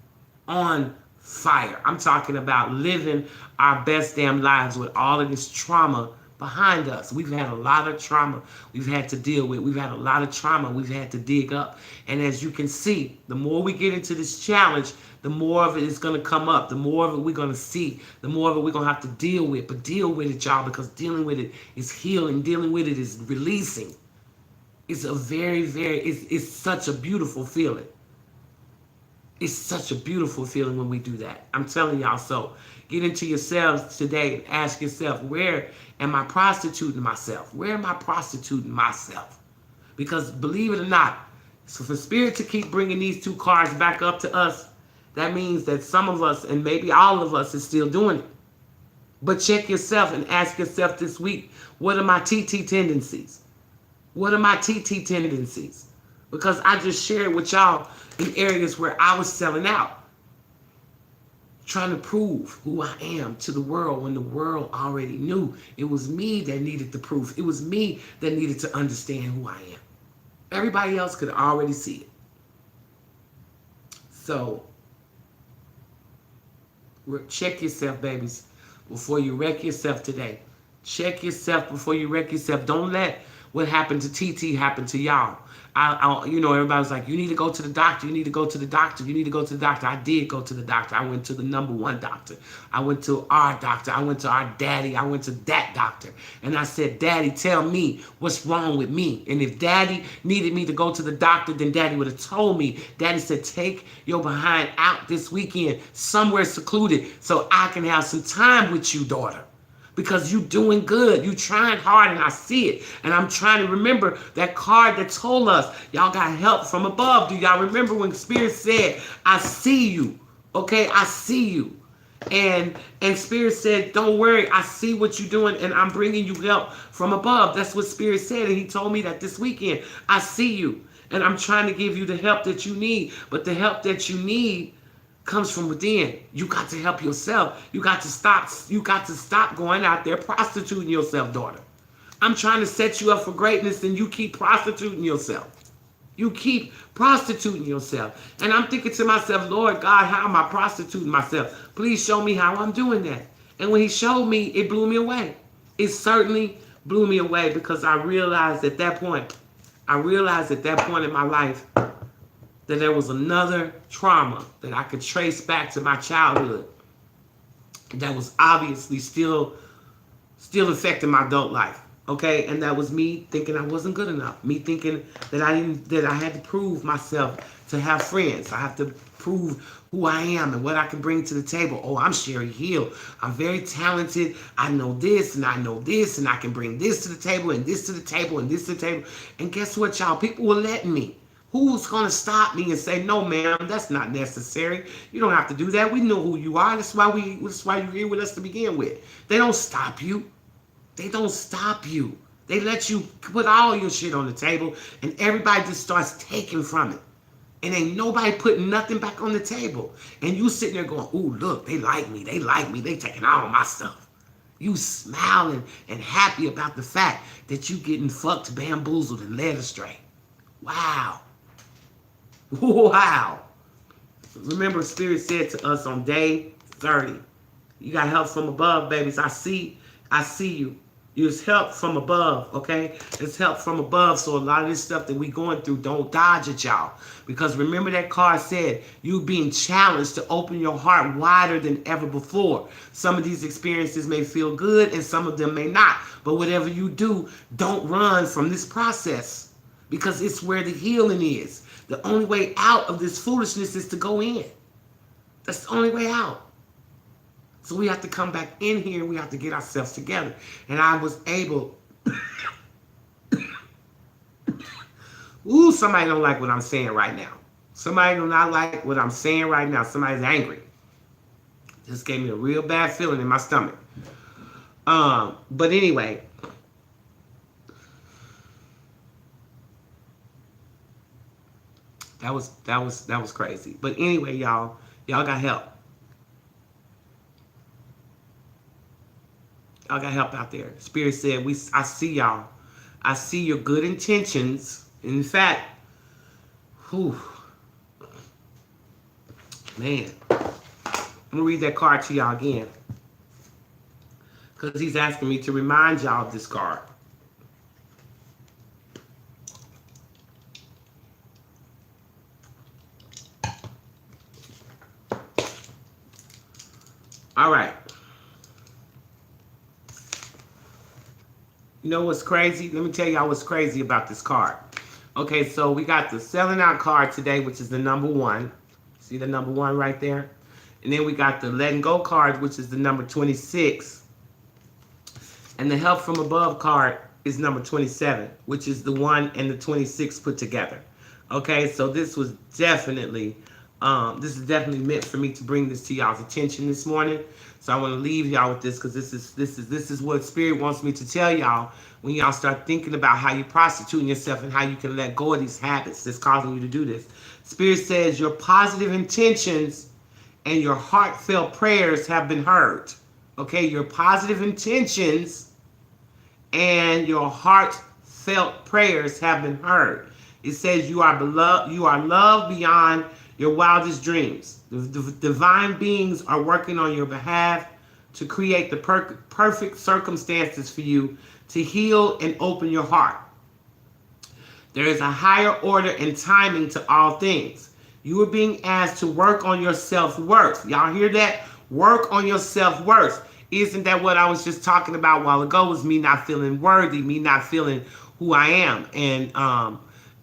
On fire. I'm talking about living our best damn lives with all of this trauma behind us. We've had a lot of trauma we've had to deal with. We've had a lot of trauma we've had to dig up. And as you can see, the more we get into this challenge, the more of it is going to come up. The more of it we're going to see. The more of it we're going to have to deal with. But deal with it, y'all, because dealing with it is healing. Dealing with it is releasing. It's a it's such a beautiful feeling. It's such a beautiful feeling when we do that. I'm telling y'all. So get into yourselves today and ask yourself, where am I prostituting myself? Where am I prostituting myself? Because believe it or not, so for Spirit to keep bringing these two cards back up to us, that means that some of us, and maybe all of us, is still doing it. But check yourself and ask yourself this week, what are my TT tendencies? What are my TT tendencies? Because I just shared with y'all in areas where I was selling out, trying to prove who I am to the world when the world already knew. It was me that needed the proof. It was me that needed to understand who I am. Everybody else could already see it. So check yourself, babies, before you wreck yourself today. Check yourself before you wreck yourself. Don't let what happened to TT happen to y'all. Everybody's like, you need to go to the doctor. You need to go to the doctor. You need to go to the doctor. I did go to the doctor. I went to the #1 doctor. I went to our doctor. I went to our daddy. I went to that doctor. And I said, Daddy, tell me what's wrong with me. And if Daddy needed me to go to the doctor, then Daddy would have told me. Daddy said, take your behind out this weekend somewhere secluded so I can have some time with you, daughter. Because you doing good. You trying hard, and I see it. And I'm trying to remember that card that told us y'all got help from above. Do y'all remember when Spirit said, I see you? Okay, I see you. And Spirit said, don't worry, I see what you're doing, and I'm bringing you help from above. That's what Spirit said, and he told me that this weekend. I see you, and I'm trying to give you the help that you need. But the help that you need comes from within. You got to help yourself. You got to stop going out there prostituting yourself, daughter. I'm trying to set you up for greatness, and you keep prostituting yourself. You keep prostituting yourself. And I'm thinking to myself, Lord God, how am I prostituting myself? Please show me how I'm doing that. And when he showed me, it blew me away. It certainly blew me away, because I realized at that point in my life that there was another trauma that I could trace back to my childhood that was obviously still affecting my adult life. Okay, and that was me thinking I wasn't good enough. Me thinking that I had to prove myself to have friends. I have to prove who I am and what I can bring to the table. Oh, I'm Sherry Hill. I'm very talented. I know this and I know this, and I can bring this to the table and this to the table and this to the table. And guess what, y'all? People were letting me. Who's going to stop me and say, no, ma'am, that's not necessary. You don't have to do that. We know who you are. That's why you're here with us to begin with. They don't stop you. They don't stop you. They let you put all your shit on the table, and everybody just starts taking from it. And ain't nobody putting nothing back on the table. And you sitting there going, ooh, look, they like me. They like me. They taking all my stuff. You smiling and happy about the fact that you getting fucked, bamboozled, and led astray. Wow. Wow. Remember, Spirit said to us on day 30, you got help from above, babies. I see you. It's help from above, okay? It's help from above. So a lot of this stuff that we going through, don't dodge it, y'all. Because remember that card said you being challenged to open your heart wider than ever before. Some of these experiences may feel good and some of them may not. But whatever you do, don't run from this process, because it's where the healing is. The only way out of this foolishness is to go in. That's the only way out. So we have to come back in here. We have to get ourselves together. And I was able Ooh, somebody don't like what I'm saying right now. Somebody do not like what I'm saying right now. Somebody's angry. This gave me a real bad feeling in my stomach. But anyway, that was crazy. But anyway, y'all got help. Y'all got help out there. Spirit said, I see y'all. I see your good intentions. In fact, whew, man, I'm gonna read that card to y'all again, because he's asking me to remind y'all of this card. All right. You know what's crazy? Let me tell y'all what's crazy about this card. Okay, so we got the selling out card today, which is the number 1. See the number 1 right there? And then we got the letting go card, which is the number 26. And the help from above card is number 27, which is the 1 and the 26 put together. Okay, so this is definitely meant for me to bring this to y'all's attention this morning. So I want to leave y'all with this, because this is what Spirit wants me to tell y'all when y'all start thinking about how you're prostituting yourself and how you can let go of these habits that's causing you to do this. Spirit says your positive intentions and your heartfelt prayers have been heard. Okay, your positive intentions and your heartfelt prayers have been heard. It says you are beloved, you are loved beyond your wildest dreams. The divine beings are working on your behalf to create the perfect circumstances for you to heal and open your heart. There is a higher order and timing to all things. You are being asked to work on your self-worth. Y'all hear that? Work on your self-worth. Isn't that what I was just talking about a while ago? Was me not feeling worthy, me not feeling who I am.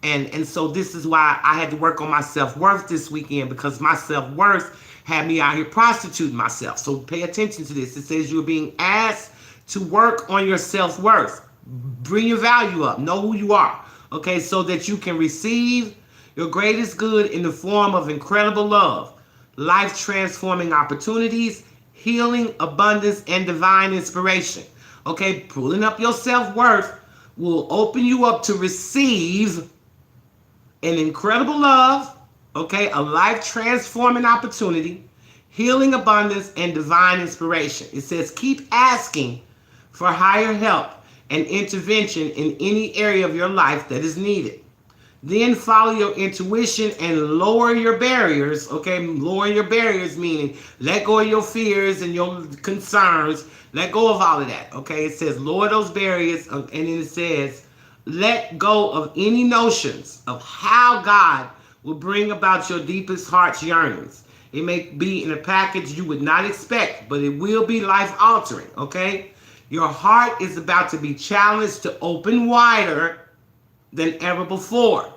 And so this is why I had to work on my self-worth this weekend, because my self-worth had me out here prostituting myself. So pay attention to this. It says you're being asked to work on your self-worth. Bring your value up. Know who you are. Okay, so that you can receive your greatest good in the form of incredible love, life-transforming opportunities, healing, abundance, and divine inspiration. Okay, pulling up your self-worth will open you up to receive an incredible love, okay, a life-transforming opportunity, healing, abundance, and divine inspiration. It says keep asking for higher help and intervention in any area of your life that is needed. Then follow your intuition and lower your barriers, okay? Lower your barriers meaning let go of your fears and your concerns. Let go of all of that, okay? It says lower those barriers, and then it says let go of any notions of how God will bring about your deepest heart's yearnings. It may be in a package you would not expect, but it will be life-altering, okay? Your heart is about to be challenged to open wider than ever before.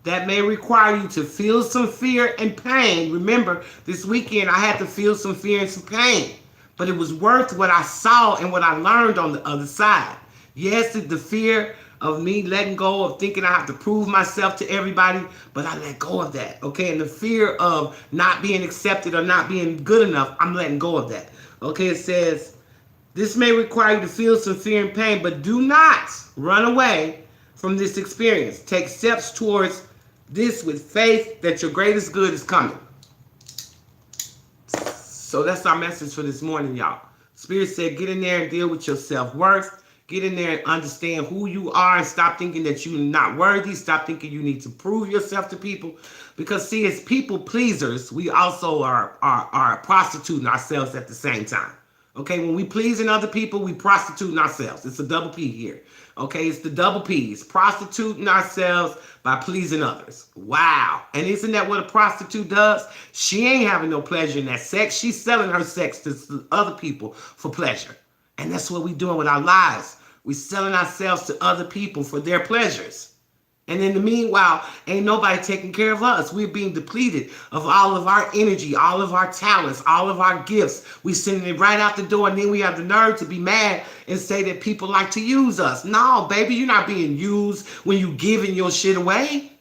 That may require you to feel some fear and pain. Remember, this weekend I had to feel some fear and some pain, but it was worth what I saw and what I learned on the other side. Yes, the fear of me letting go of thinking I have to prove myself to everybody, but I let go of that, okay? And the fear of not being accepted or not being good enough, I'm letting go of that, okay? It says, this may require you to feel some fear and pain, but do not run away from this experience. Take steps towards this with faith that your greatest good is coming. So that's our message for this morning, y'all. Spirit said, get in there and deal with your self-worth. Get in there and understand who you are and stop thinking that you're not worthy. Stop thinking you need to prove yourself to people. Because, see, as people pleasers, we also are prostituting ourselves at the same time. Okay, when we pleasing other people, we prostituting ourselves. It's a double P here. Okay, it's the double P's. Prostituting ourselves by pleasing others. Wow. And isn't that what a prostitute does? She ain't having no pleasure in that sex. She's selling her sex to other people for pleasure. And that's what we're doing with our lives. We're selling ourselves to other people for their pleasures. And in the meanwhile, ain't nobody taking care of us. We're being depleted of all of our energy, all of our talents, all of our gifts. We sending it right out the door, and then we have the nerve to be mad and say that people like to use us. No, baby, you're not being used when you giving your shit away.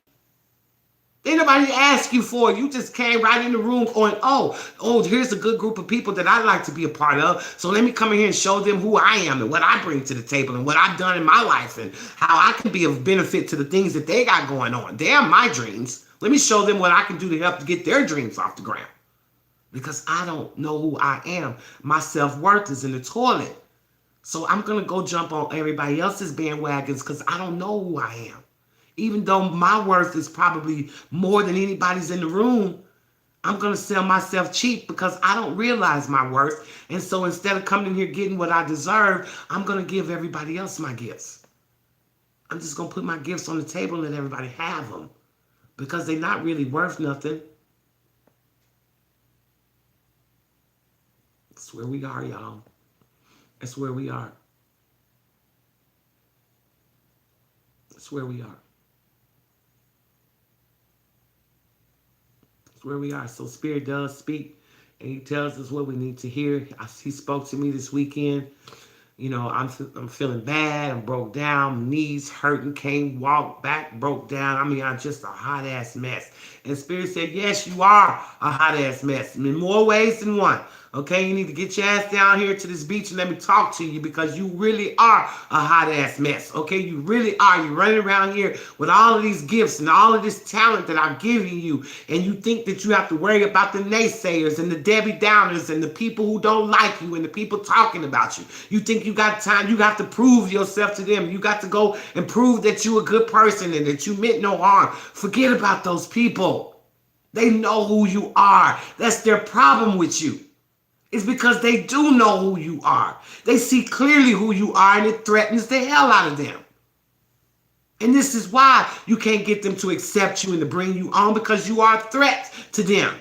Ain't nobody ask you for it. You just came right in the room going, oh, here's a good group of people that I like to be a part of. So let me come in here and show them who I am and what I bring to the table and what I've done in my life and how I can be of benefit to the things that they got going on. They're my dreams. Let me show them what I can do to help to get their dreams off the ground. Because I don't know who I am. My self-worth is in the toilet. So I'm going to go jump on everybody else's bandwagons because I don't know who I am. Even though my worth is probably more than anybody's in the room, I'm going to sell myself cheap because I don't realize my worth. And so instead of coming in here getting what I deserve, I'm going to give everybody else my gifts. I'm just going to put my gifts on the table and let everybody have them because they're not really worth nothing. That's where we are, y'all. That's where we are. That's where we are. Where we are. So Spirit does speak and he tells us what we need to hear. He spoke to me this weekend. You know, I'm feeling bad. I'm broke down, knees hurting, can't walk, back broke down. I mean, I'm just a hot ass mess. And Spirit said, yes, you are a hot ass mess in more ways than one. Okay, you need to get your ass down here to this beach and let me talk to you because you really are a hot ass mess. Okay, you really are. You're running around here with all of these gifts and all of this talent that I'm giving you. And you think that you have to worry about the naysayers and the Debbie Downers and the people who don't like you and the people talking about you. You think you got time. You got to prove yourself to them. You got to go and prove that you're a good person and that you meant no harm. Forget about those people. They know who you are. That's their problem with you. It's because they do know who you are. They see clearly who you are and it threatens the hell out of them. And this is why you can't get them to accept you and to bring you on because you are a threat to them.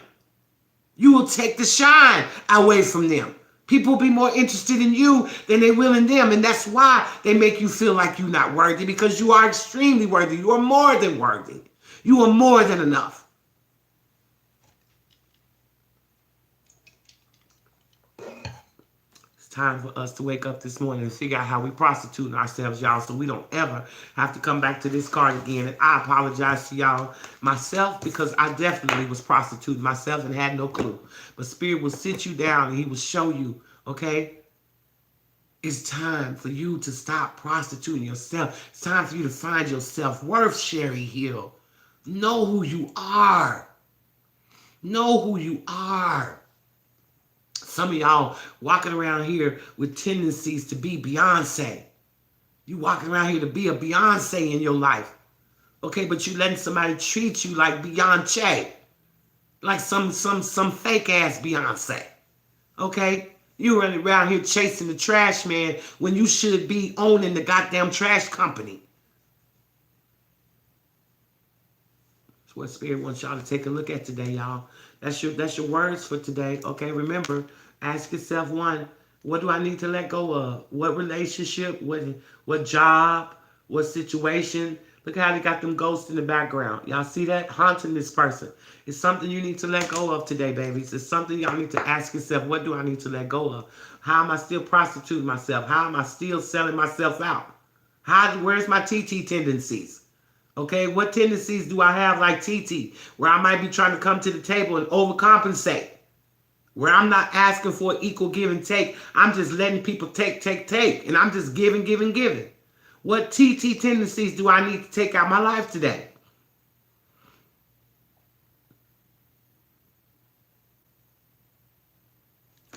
You will take the shine away from them. People will be more interested in you than they will in them. And that's why they make you feel like you're not worthy because you are extremely worthy. You are more than worthy. You are more than enough. Time for us to wake up this morning and figure out how we prostituting ourselves, y'all, so we don't ever have to come back to this card again. And I apologize to y'all myself because I definitely was prostituting myself and had no clue. But Spirit will sit you down and he will show you, okay? It's time for you to stop prostituting yourself. It's time for you to find your self-worth, Sherry Hill. Know who you are. Know who you are. Some of y'all walking around here with tendencies to be Beyonce. You walking around here to be a Beyonce in your life. Okay, but you letting somebody treat you like Beyonce. Like some fake ass Beyonce. Okay? You running around here chasing the trash man when you should be owning the goddamn trash company. That's what Spirit wants y'all to take a look at today, y'all. That's your words for today. Okay, remember, ask yourself one, what do I need to let go of? What relationship, what job, what situation? Look how they got them ghosts in the background. Y'all see that? Haunting this person. It's something you need to let go of today, babies. It's something y'all need to ask yourself, what do I need to let go of? How am I still prostituting myself? How am I still selling myself out? Where's my TT tendencies? Okay, what tendencies do I have like TT, where I might be trying to come to the table and overcompensate, where I'm not asking for equal give and take. I'm just letting people take, and I'm just giving. What TT tendencies do I need to take out my life today?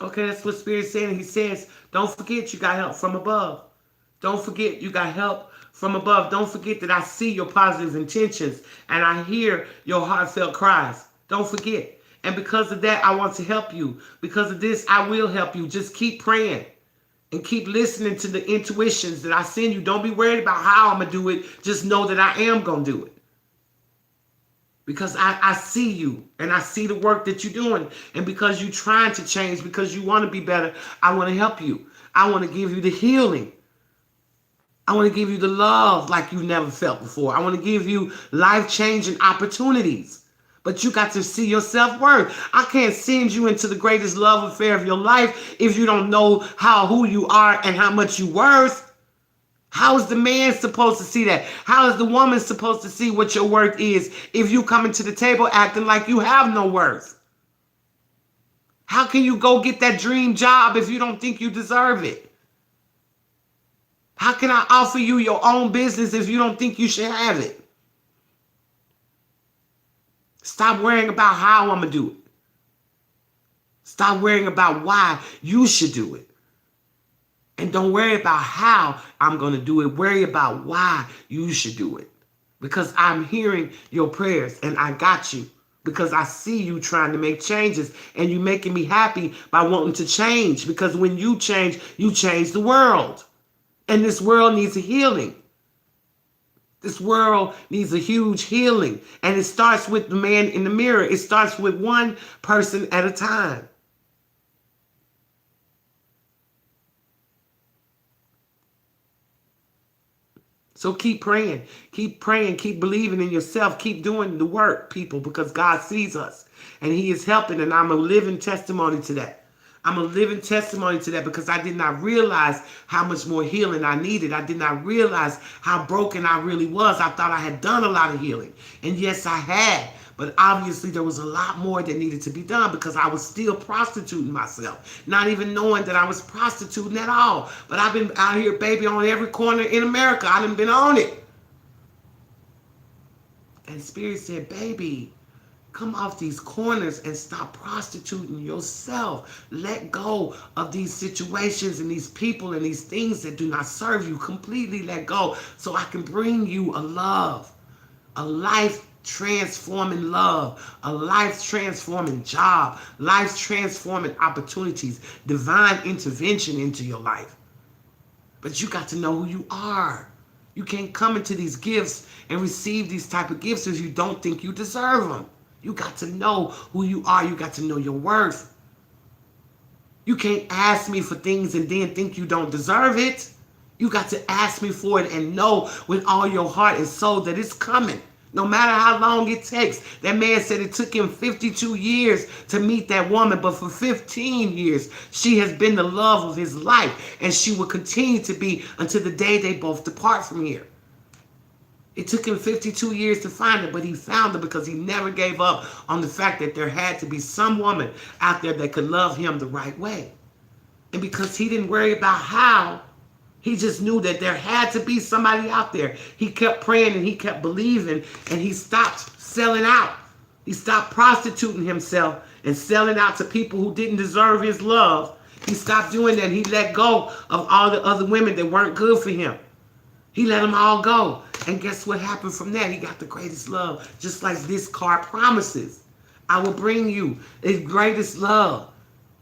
Okay, that's what Spirit's saying. He says, don't forget you got help from above. Don't forget you got help from above. Don't forget that I see your positive intentions and I hear your heartfelt cries. Don't forget. And because of that, I want to help you. Because of this, I will help you. Just keep praying and keep listening to the intuitions that I send you. Don't be worried about how I'm going to do it. Just know that I am going to do it. Because I see you and I see the work that you're doing. And because you're trying to change, because you want to be better, I want to help you. I want to give you the healing. I want to give you the love like you never felt before. I want to give you life-changing opportunities. But you got to see your self-worth. I can't send you into the greatest love affair of your life if you don't know who you are and how much you're worth. How is the man supposed to see that? How is the woman supposed to see what your worth is if you coming to the table acting like you have no worth? How can you go get that dream job if you don't think you deserve it? How can I offer you your own business if you don't think you should have it? Stop worrying about how I'm going to do it. Stop worrying about why you should do it. And don't worry about how I'm going to do it. Worry about why you should do it. Because I'm hearing your prayers and I got you. Because I see you trying to make changes and you making me happy by wanting to change. Because when you change the world. And this world needs a healing. This world needs a huge healing. And it starts with the man in the mirror. It starts with one person at a time. So keep praying, keep believing in yourself, keep doing the work, people, because God sees us and he is helping. And I'm a living testimony to that. I'm a living testimony to that because I did not realize how much more healing I needed. I did not realize how broken I really was. I thought I had done a lot of healing. And yes, I had. But obviously there was a lot more that needed to be done because I was still prostituting myself, not even knowing that I was prostituting at all. But I've been out here, baby, on every corner in America. I done been on it. And Spirit said, baby, come off these corners and stop prostituting yourself. Let go of these situations and these people and these things that do not serve you. Completely let go so I can bring you a love, a life-transforming love, a life-transforming job, life-transforming opportunities, divine intervention into your life. But you got to know who you are. You can't come into these gifts and receive these type of gifts if you don't think you deserve them. You got to know who you are. You got to know your worth. You can't ask me for things and then think you don't deserve it. You got to ask me for it and know with all your heart and soul that it's coming. No matter how long it takes. That man said it took him 52 years to meet that woman, but for 15 years, she has been the love of his life, and she will continue to be until the day they both depart from here. It took him 52 years to find her, but he found her because he never gave up on the fact that there had to be some woman out there that could love him the right way. And because he didn't worry about how, he just knew that there had to be somebody out there. He kept praying and he kept believing, and he stopped selling out. He stopped prostituting himself and selling out to people who didn't deserve his love. He stopped doing that. He let go of all the other women that weren't good for him. He let them all go. And guess what happened from that? He got the greatest love, just like this card promises. I will bring you the greatest love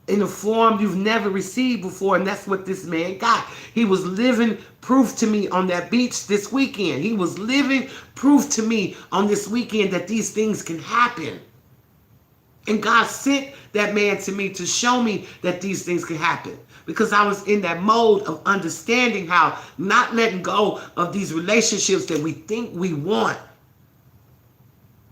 in a form you've never received before, and that's what this man got. He was living proof to me on that beach this weekend. He was living proof to me on this weekend that these things can happen. And God sent that man to me to show me that these things can happen. Because I was in that mode of understanding how not letting go of these relationships that we think we want.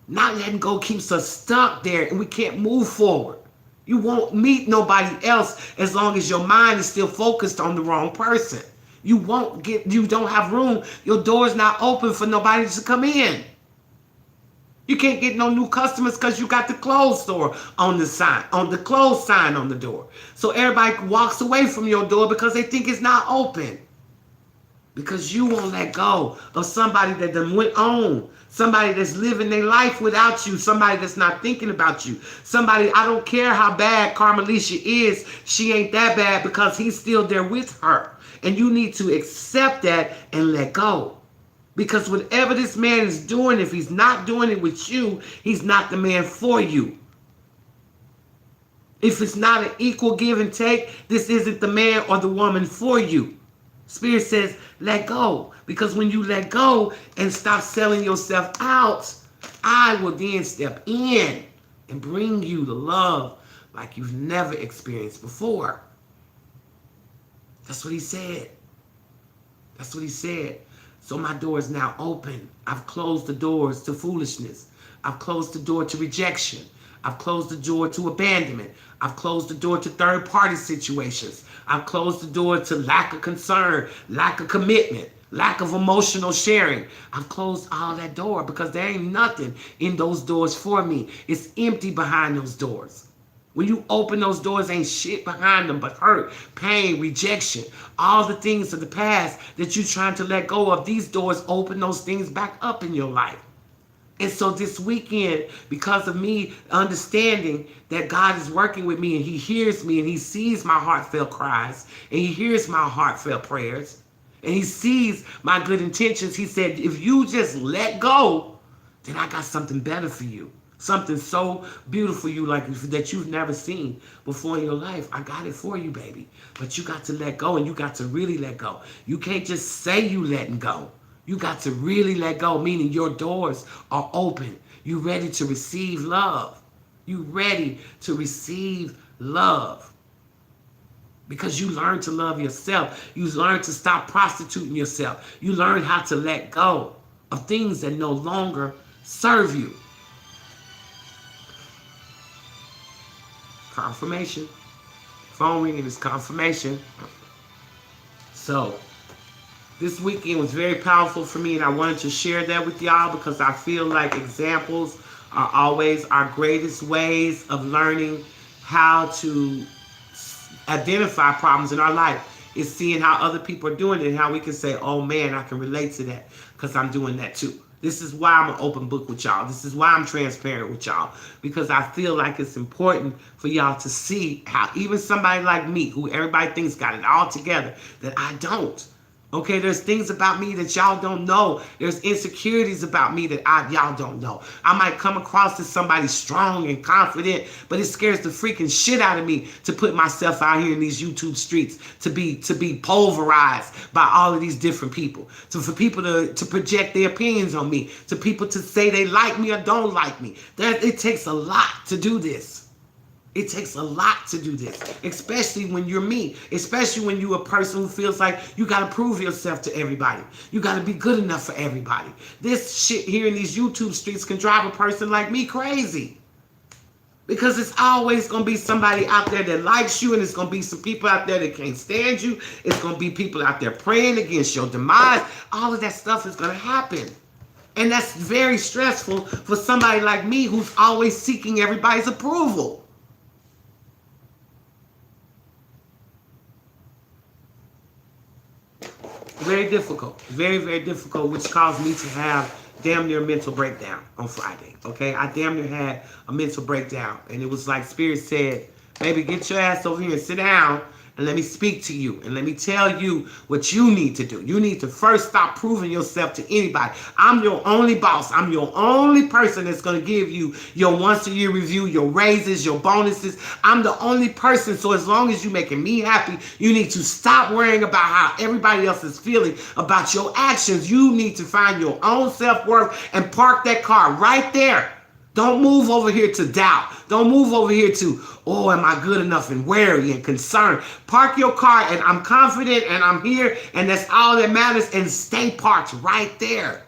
Not letting go keeps us stuck there and we can't move forward. You won't meet nobody else as long as your mind is still focused on the wrong person. You don't have room. Your door's not open for nobody to come in. You can't get no new customers because you got the clothes store on the sign, on the clothes sign on the door. So everybody walks away from your door because they think it's not open. Because you won't let go of somebody that done went on. Somebody that's living their life without you. Somebody that's not thinking about you. Somebody, I don't care how bad Carmelisha is, she ain't that bad because he's still there with her. And you need to accept that and let go. Because whatever this man is doing, if he's not doing it with you, he's not the man for you. If it's not an equal give and take, this isn't the man or the woman for you. Spirit says, let go. Because when you let go and stop selling yourself out, I will then step in and bring you the love like you've never experienced before. That's what he said. That's what he said. So my door is now open. I've closed the doors to foolishness. I've closed the door to rejection. I've closed the door to abandonment. I've closed the door to third-party situations. I've closed the door to lack of concern, lack of commitment. lack of emotional sharing. I've closed all that door because there ain't nothing in those doors for me. It's empty behind those doors. When you open those doors, ain't shit behind them but hurt, pain, rejection, all the things of the past that you're trying to let go of. These doors open those things back up in your life. And so this weekend, because of me understanding that God is working with me and he hears me and he sees my heartfelt cries and he hears my heartfelt prayers and he sees my good intentions, he said, if you just let go, then I got something better for you. Something so beautiful you like that you've never seen before in your life. I got it for you, baby. But you got to let go, and you got to really let go. You can't just say you letting go. You got to really let go, meaning your doors are open. You ready to receive love. You ready to receive love. Because you learn to love yourself. You learn to stop prostituting yourself. You learn how to let go of things that no longer serve you. Confirmation. Phone ringing is confirmation. So, this weekend was very powerful for me, and I wanted to share that with y'all because I feel like examples are always our greatest ways of learning how to identify problems in our life. Is seeing how other people are doing it and how we can say, oh man, I can relate to that because I'm doing that too. This is why I'm an open book with y'all. This is why I'm transparent with y'all. Because I feel like it's important for y'all to see how even somebody like me, who everybody thinks got it all together, that I don't. Okay, there's things about me that y'all don't know. There's insecurities about me that y'all don't know. I might come across as somebody strong and confident, but it scares the freaking shit out of me to put myself out here in these YouTube streets to be pulverized by all of these different people. For people to project their opinions on me, to people to say they like me or don't like me. It takes a lot to do this. It takes a lot to do this, especially when you're me, especially when you're a person who feels like you got to prove yourself to everybody. You got to be good enough for everybody. This shit here in these YouTube streets can drive a person like me crazy. Because it's always going to be somebody out there that likes you, and it's going to be some people out there that can't stand you. It's going to be people out there praying against your demise. All of that stuff is going to happen. And that's very stressful for somebody like me who's always seeking everybody's approval. Very difficult. Very, very difficult, which caused me to have damn near a mental breakdown on Friday. Okay? I damn near had a mental breakdown. And it was like Spirit said, baby, get your ass over here and sit down and let me speak to you. And let me tell you what you need to do. You need to first stop proving yourself to anybody. I'm your only boss. I'm your only person that's going to give you your once-a-year review, your raises, your bonuses. I'm the only person. So as long as you're making me happy, you need to stop worrying about how everybody else is feeling about your actions. You need to find your own self-worth and park that car right there. Don't move over here to doubt. Don't move over here to, oh, am I good enough, and wary and concerned. Park your car and I'm confident and I'm here and that's all that matters, and stay parked right there.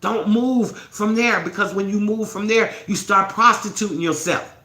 Don't move from there, because when you move from there, you start prostituting yourself.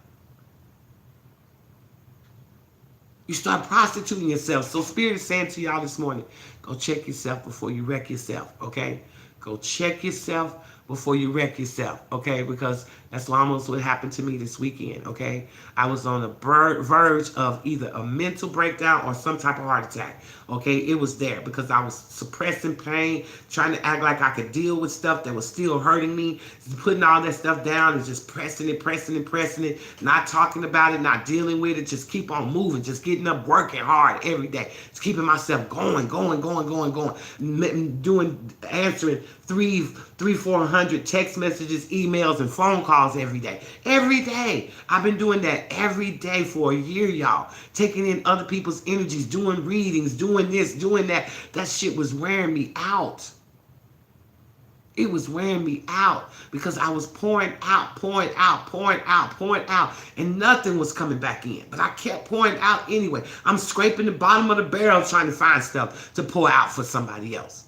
You start prostituting yourself. So Spirit is saying to y'all this morning, go check yourself before you wreck yourself, okay? Go check yourself before you wreck yourself, okay? Because that's almost what happened to me this weekend, okay? I was on the verge of either a mental breakdown or some type of heart attack, okay? It was there because I was suppressing pain, trying to act like I could deal with stuff that was still hurting me, putting all that stuff down and just pressing it, not talking about it, not dealing with it, just keep on moving, just getting up, working hard every day, just keeping myself going, answering 400 text messages, emails, and phone calls every day. Every day. I've been doing that every day for a year, y'all. Taking in other people's energies, doing readings, doing this, doing that. That shit was wearing me out. It was wearing me out because I was pouring out, and nothing was coming back in. But I kept pouring out anyway. I'm scraping the bottom of the barrel trying to find stuff to pour out for somebody else.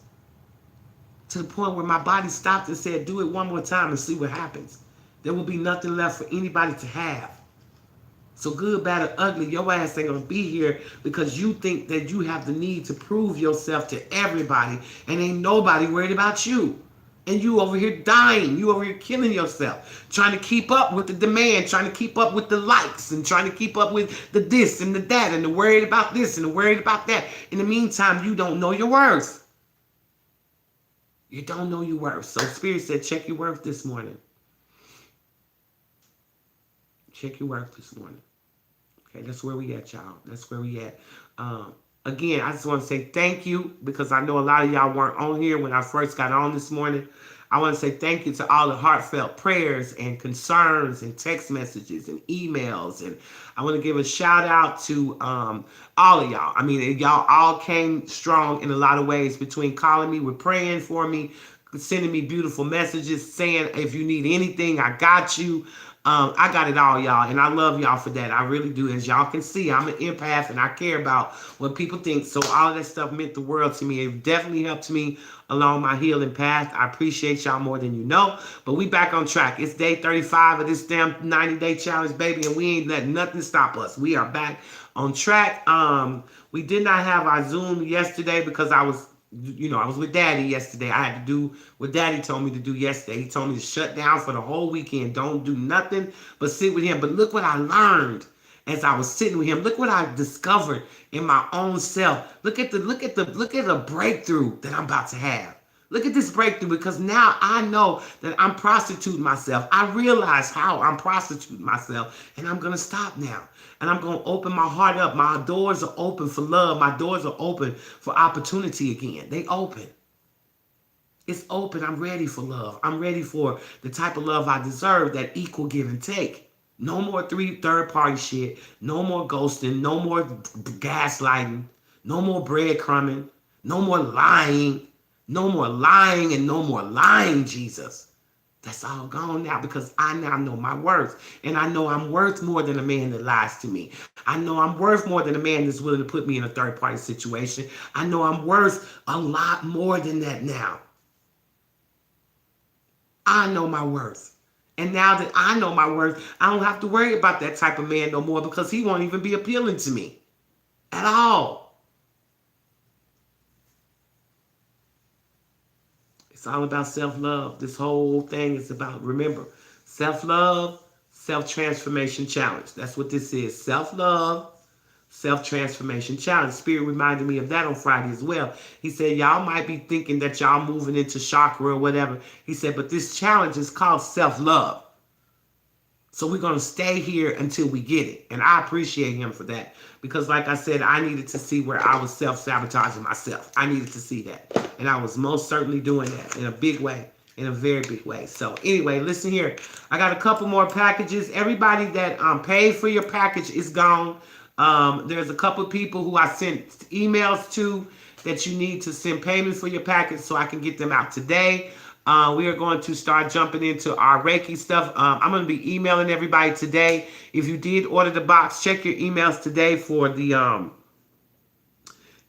To the point where my body stopped and said, do it one more time and see what happens. There will be nothing left for anybody to have. So good, bad, or ugly, your ass ain't gonna be here because you think that you have the need to prove yourself to everybody, and ain't nobody worried about you. And you over here dying, you over here killing yourself, trying to keep up with the demand, trying to keep up with the likes, and trying to keep up with the this and the that, and the worried about this and the worried about that. In the meantime, you don't know your worth. You don't know your worth. So Spirit said, check your worth this morning. Check your worth this morning. Okay, that's where we at, y'all. That's where we at. Again, I just want to say thank you because I know a lot of y'all weren't on here when I first got on this morning. I want to say thank you to all the heartfelt prayers and concerns and text messages and emails. And I want to give a shout out to all of y'all. I mean, y'all all came strong in a lot of ways between calling me, with praying for me, sending me beautiful messages, saying, if you need anything, I got you. I got it all, y'all, and I love y'all for that. I really do. As y'all can see, I'm an empath, and I care about what people think. So all of that stuff meant the world to me. It definitely helped me along my healing path. I appreciate y'all more than you know. But we back on track. It's day 35 of this damn 90-day challenge, baby, and we ain't letting nothing stop us. We are back on track. We did not have our Zoom yesterday because I was with Daddy yesterday. I had to do what Daddy told me to do yesterday. He told me to shut down for the whole weekend. Don't do nothing but sit with him. But look what I learned as I was sitting with him. Look what I discovered in my own self. Look at the breakthrough that I'm about to have. Look at this breakthrough, because now I know that I'm prostituting myself. I realize how I'm prostituting myself, and I'm going to stop now. And I'm going to open my heart up. My doors are open for love. My doors are open for opportunity again. They open. It's open. I'm ready for love. I'm ready for the type of love I deserve, that equal give and take. No more third-party shit. No more ghosting. No more gaslighting. No more breadcrumbing. No more lying. No more lying and no more lying, Jesus. That's all gone now because I now know my worth. And I know I'm worth more than a man that lies to me. I know I'm worth more than a man that's willing to put me in a third-party situation. I know I'm worth a lot more than that now. I know my worth. And now that I know my worth, I don't have to worry about that type of man no more, because he won't even be appealing to me at all. It's all about self-love. This whole thing is about, remember, self-love, self-transformation challenge. That's what this is. Self-love, self-transformation challenge. Spirit reminded me of that on Friday as well. He said, y'all might be thinking that y'all moving into chakra or whatever. He said, but this challenge is called self-love. So we're going to stay here until we get it. And I appreciate him for that. Because like I said, I needed to see where I was self-sabotaging myself. I needed to see that. And I was most certainly doing that in a big way. In a very big way. So anyway, listen here. I got a couple more packages. Everybody that paid for your package is gone. There's a couple of people who I sent emails to that you need to send payment for your package so I can get them out today. We are going to start jumping into our Reiki stuff. I'm going to be emailing everybody today. If you did order the box, check your emails today for the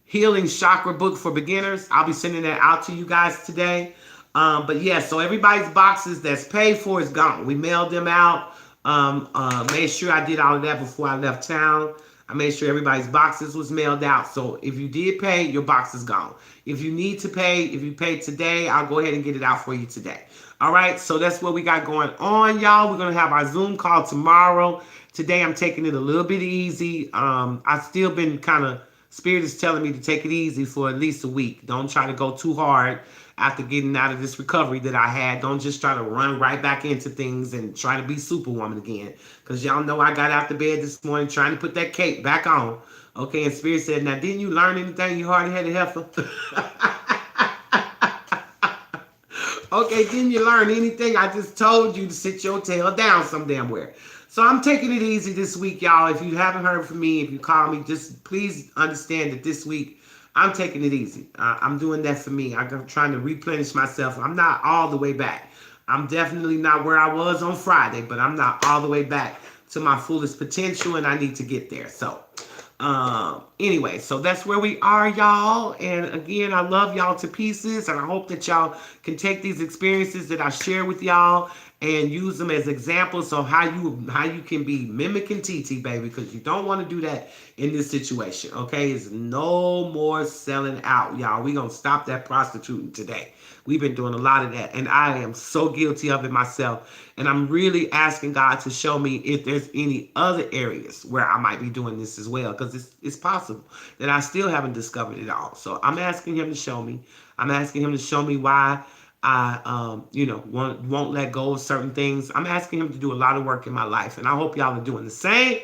Healing Chakra book for beginners. I'll be sending that out to you guys today. But yeah, so everybody's boxes that's paid for is gone. We mailed them out. Made sure I did all of that before I left town. I made sure everybody's boxes was mailed out. So if you did pay, your box is gone. If you need to pay, if you paid today, I'll go ahead and get it out for you today. All right, so that's what we got going on, y'all. We're going to have our Zoom call tomorrow. Today, I'm taking it a little bit easy. I've still been Spirit is telling me to take it easy for at least a week. Don't try to go too hard after getting out of this recovery that I had. Don't just try to run right back into things and try to be Superwoman again. Because y'all know I got out the bed this morning trying to put that cape back on. Okay, and Spirit said, now, didn't you learn anything, you hard-headed heifer? Okay, didn't you learn anything? I just told you to sit your tail down some damn where. So I'm taking it easy this week, y'all. If you haven't heard from me, if you call me, just please understand that this week, I'm taking it easy. I'm doing that for me. I'm trying to replenish myself. I'm not all the way back. I'm definitely not where I was on Friday, but I'm not all the way back to my fullest potential, and I need to get there. So anyway, so that's where we are, y'all. And again, I love y'all to pieces, and I hope that y'all can take these experiences that I share with y'all and use them as examples of how you can be mimicking TT, baby, because you don't want to do that in this situation. Okay, it's no more selling out, y'all. We gonna stop that prostituting today. We've been doing a lot of that, and I am so guilty of it myself. And I'm really asking God to show me if there's any other areas where I might be doing this as well, because it's possible that I still haven't discovered it all. So I'm asking Him to show me. I'm asking Him to show me why I, won't let go of certain things. I'm asking Him to do a lot of work in my life, and I hope y'all are doing the same.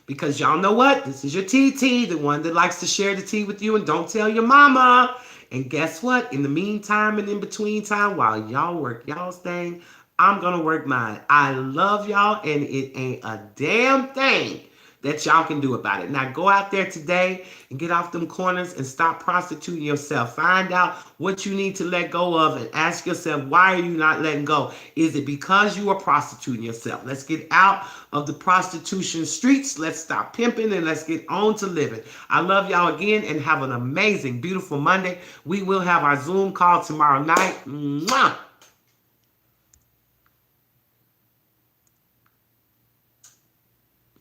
Because y'all know what? This is your TT, the one that likes to share the tea with you and don't tell your mama. And guess what? In the meantime and in between time, while y'all work y'all's thing, I'm going to work mine. I love y'all, and it ain't a damn thing that y'all can do about it. Now go out there today and get off them corners and stop prostituting yourself. Find out what you need to let go of and ask yourself, why are you not letting go? Is it because you are prostituting yourself? Let's get out of the prostitution streets. Let's stop pimping and let's get on to living. I love y'all again, and have an amazing, beautiful Monday. We will have our Zoom call tomorrow night. Mwah!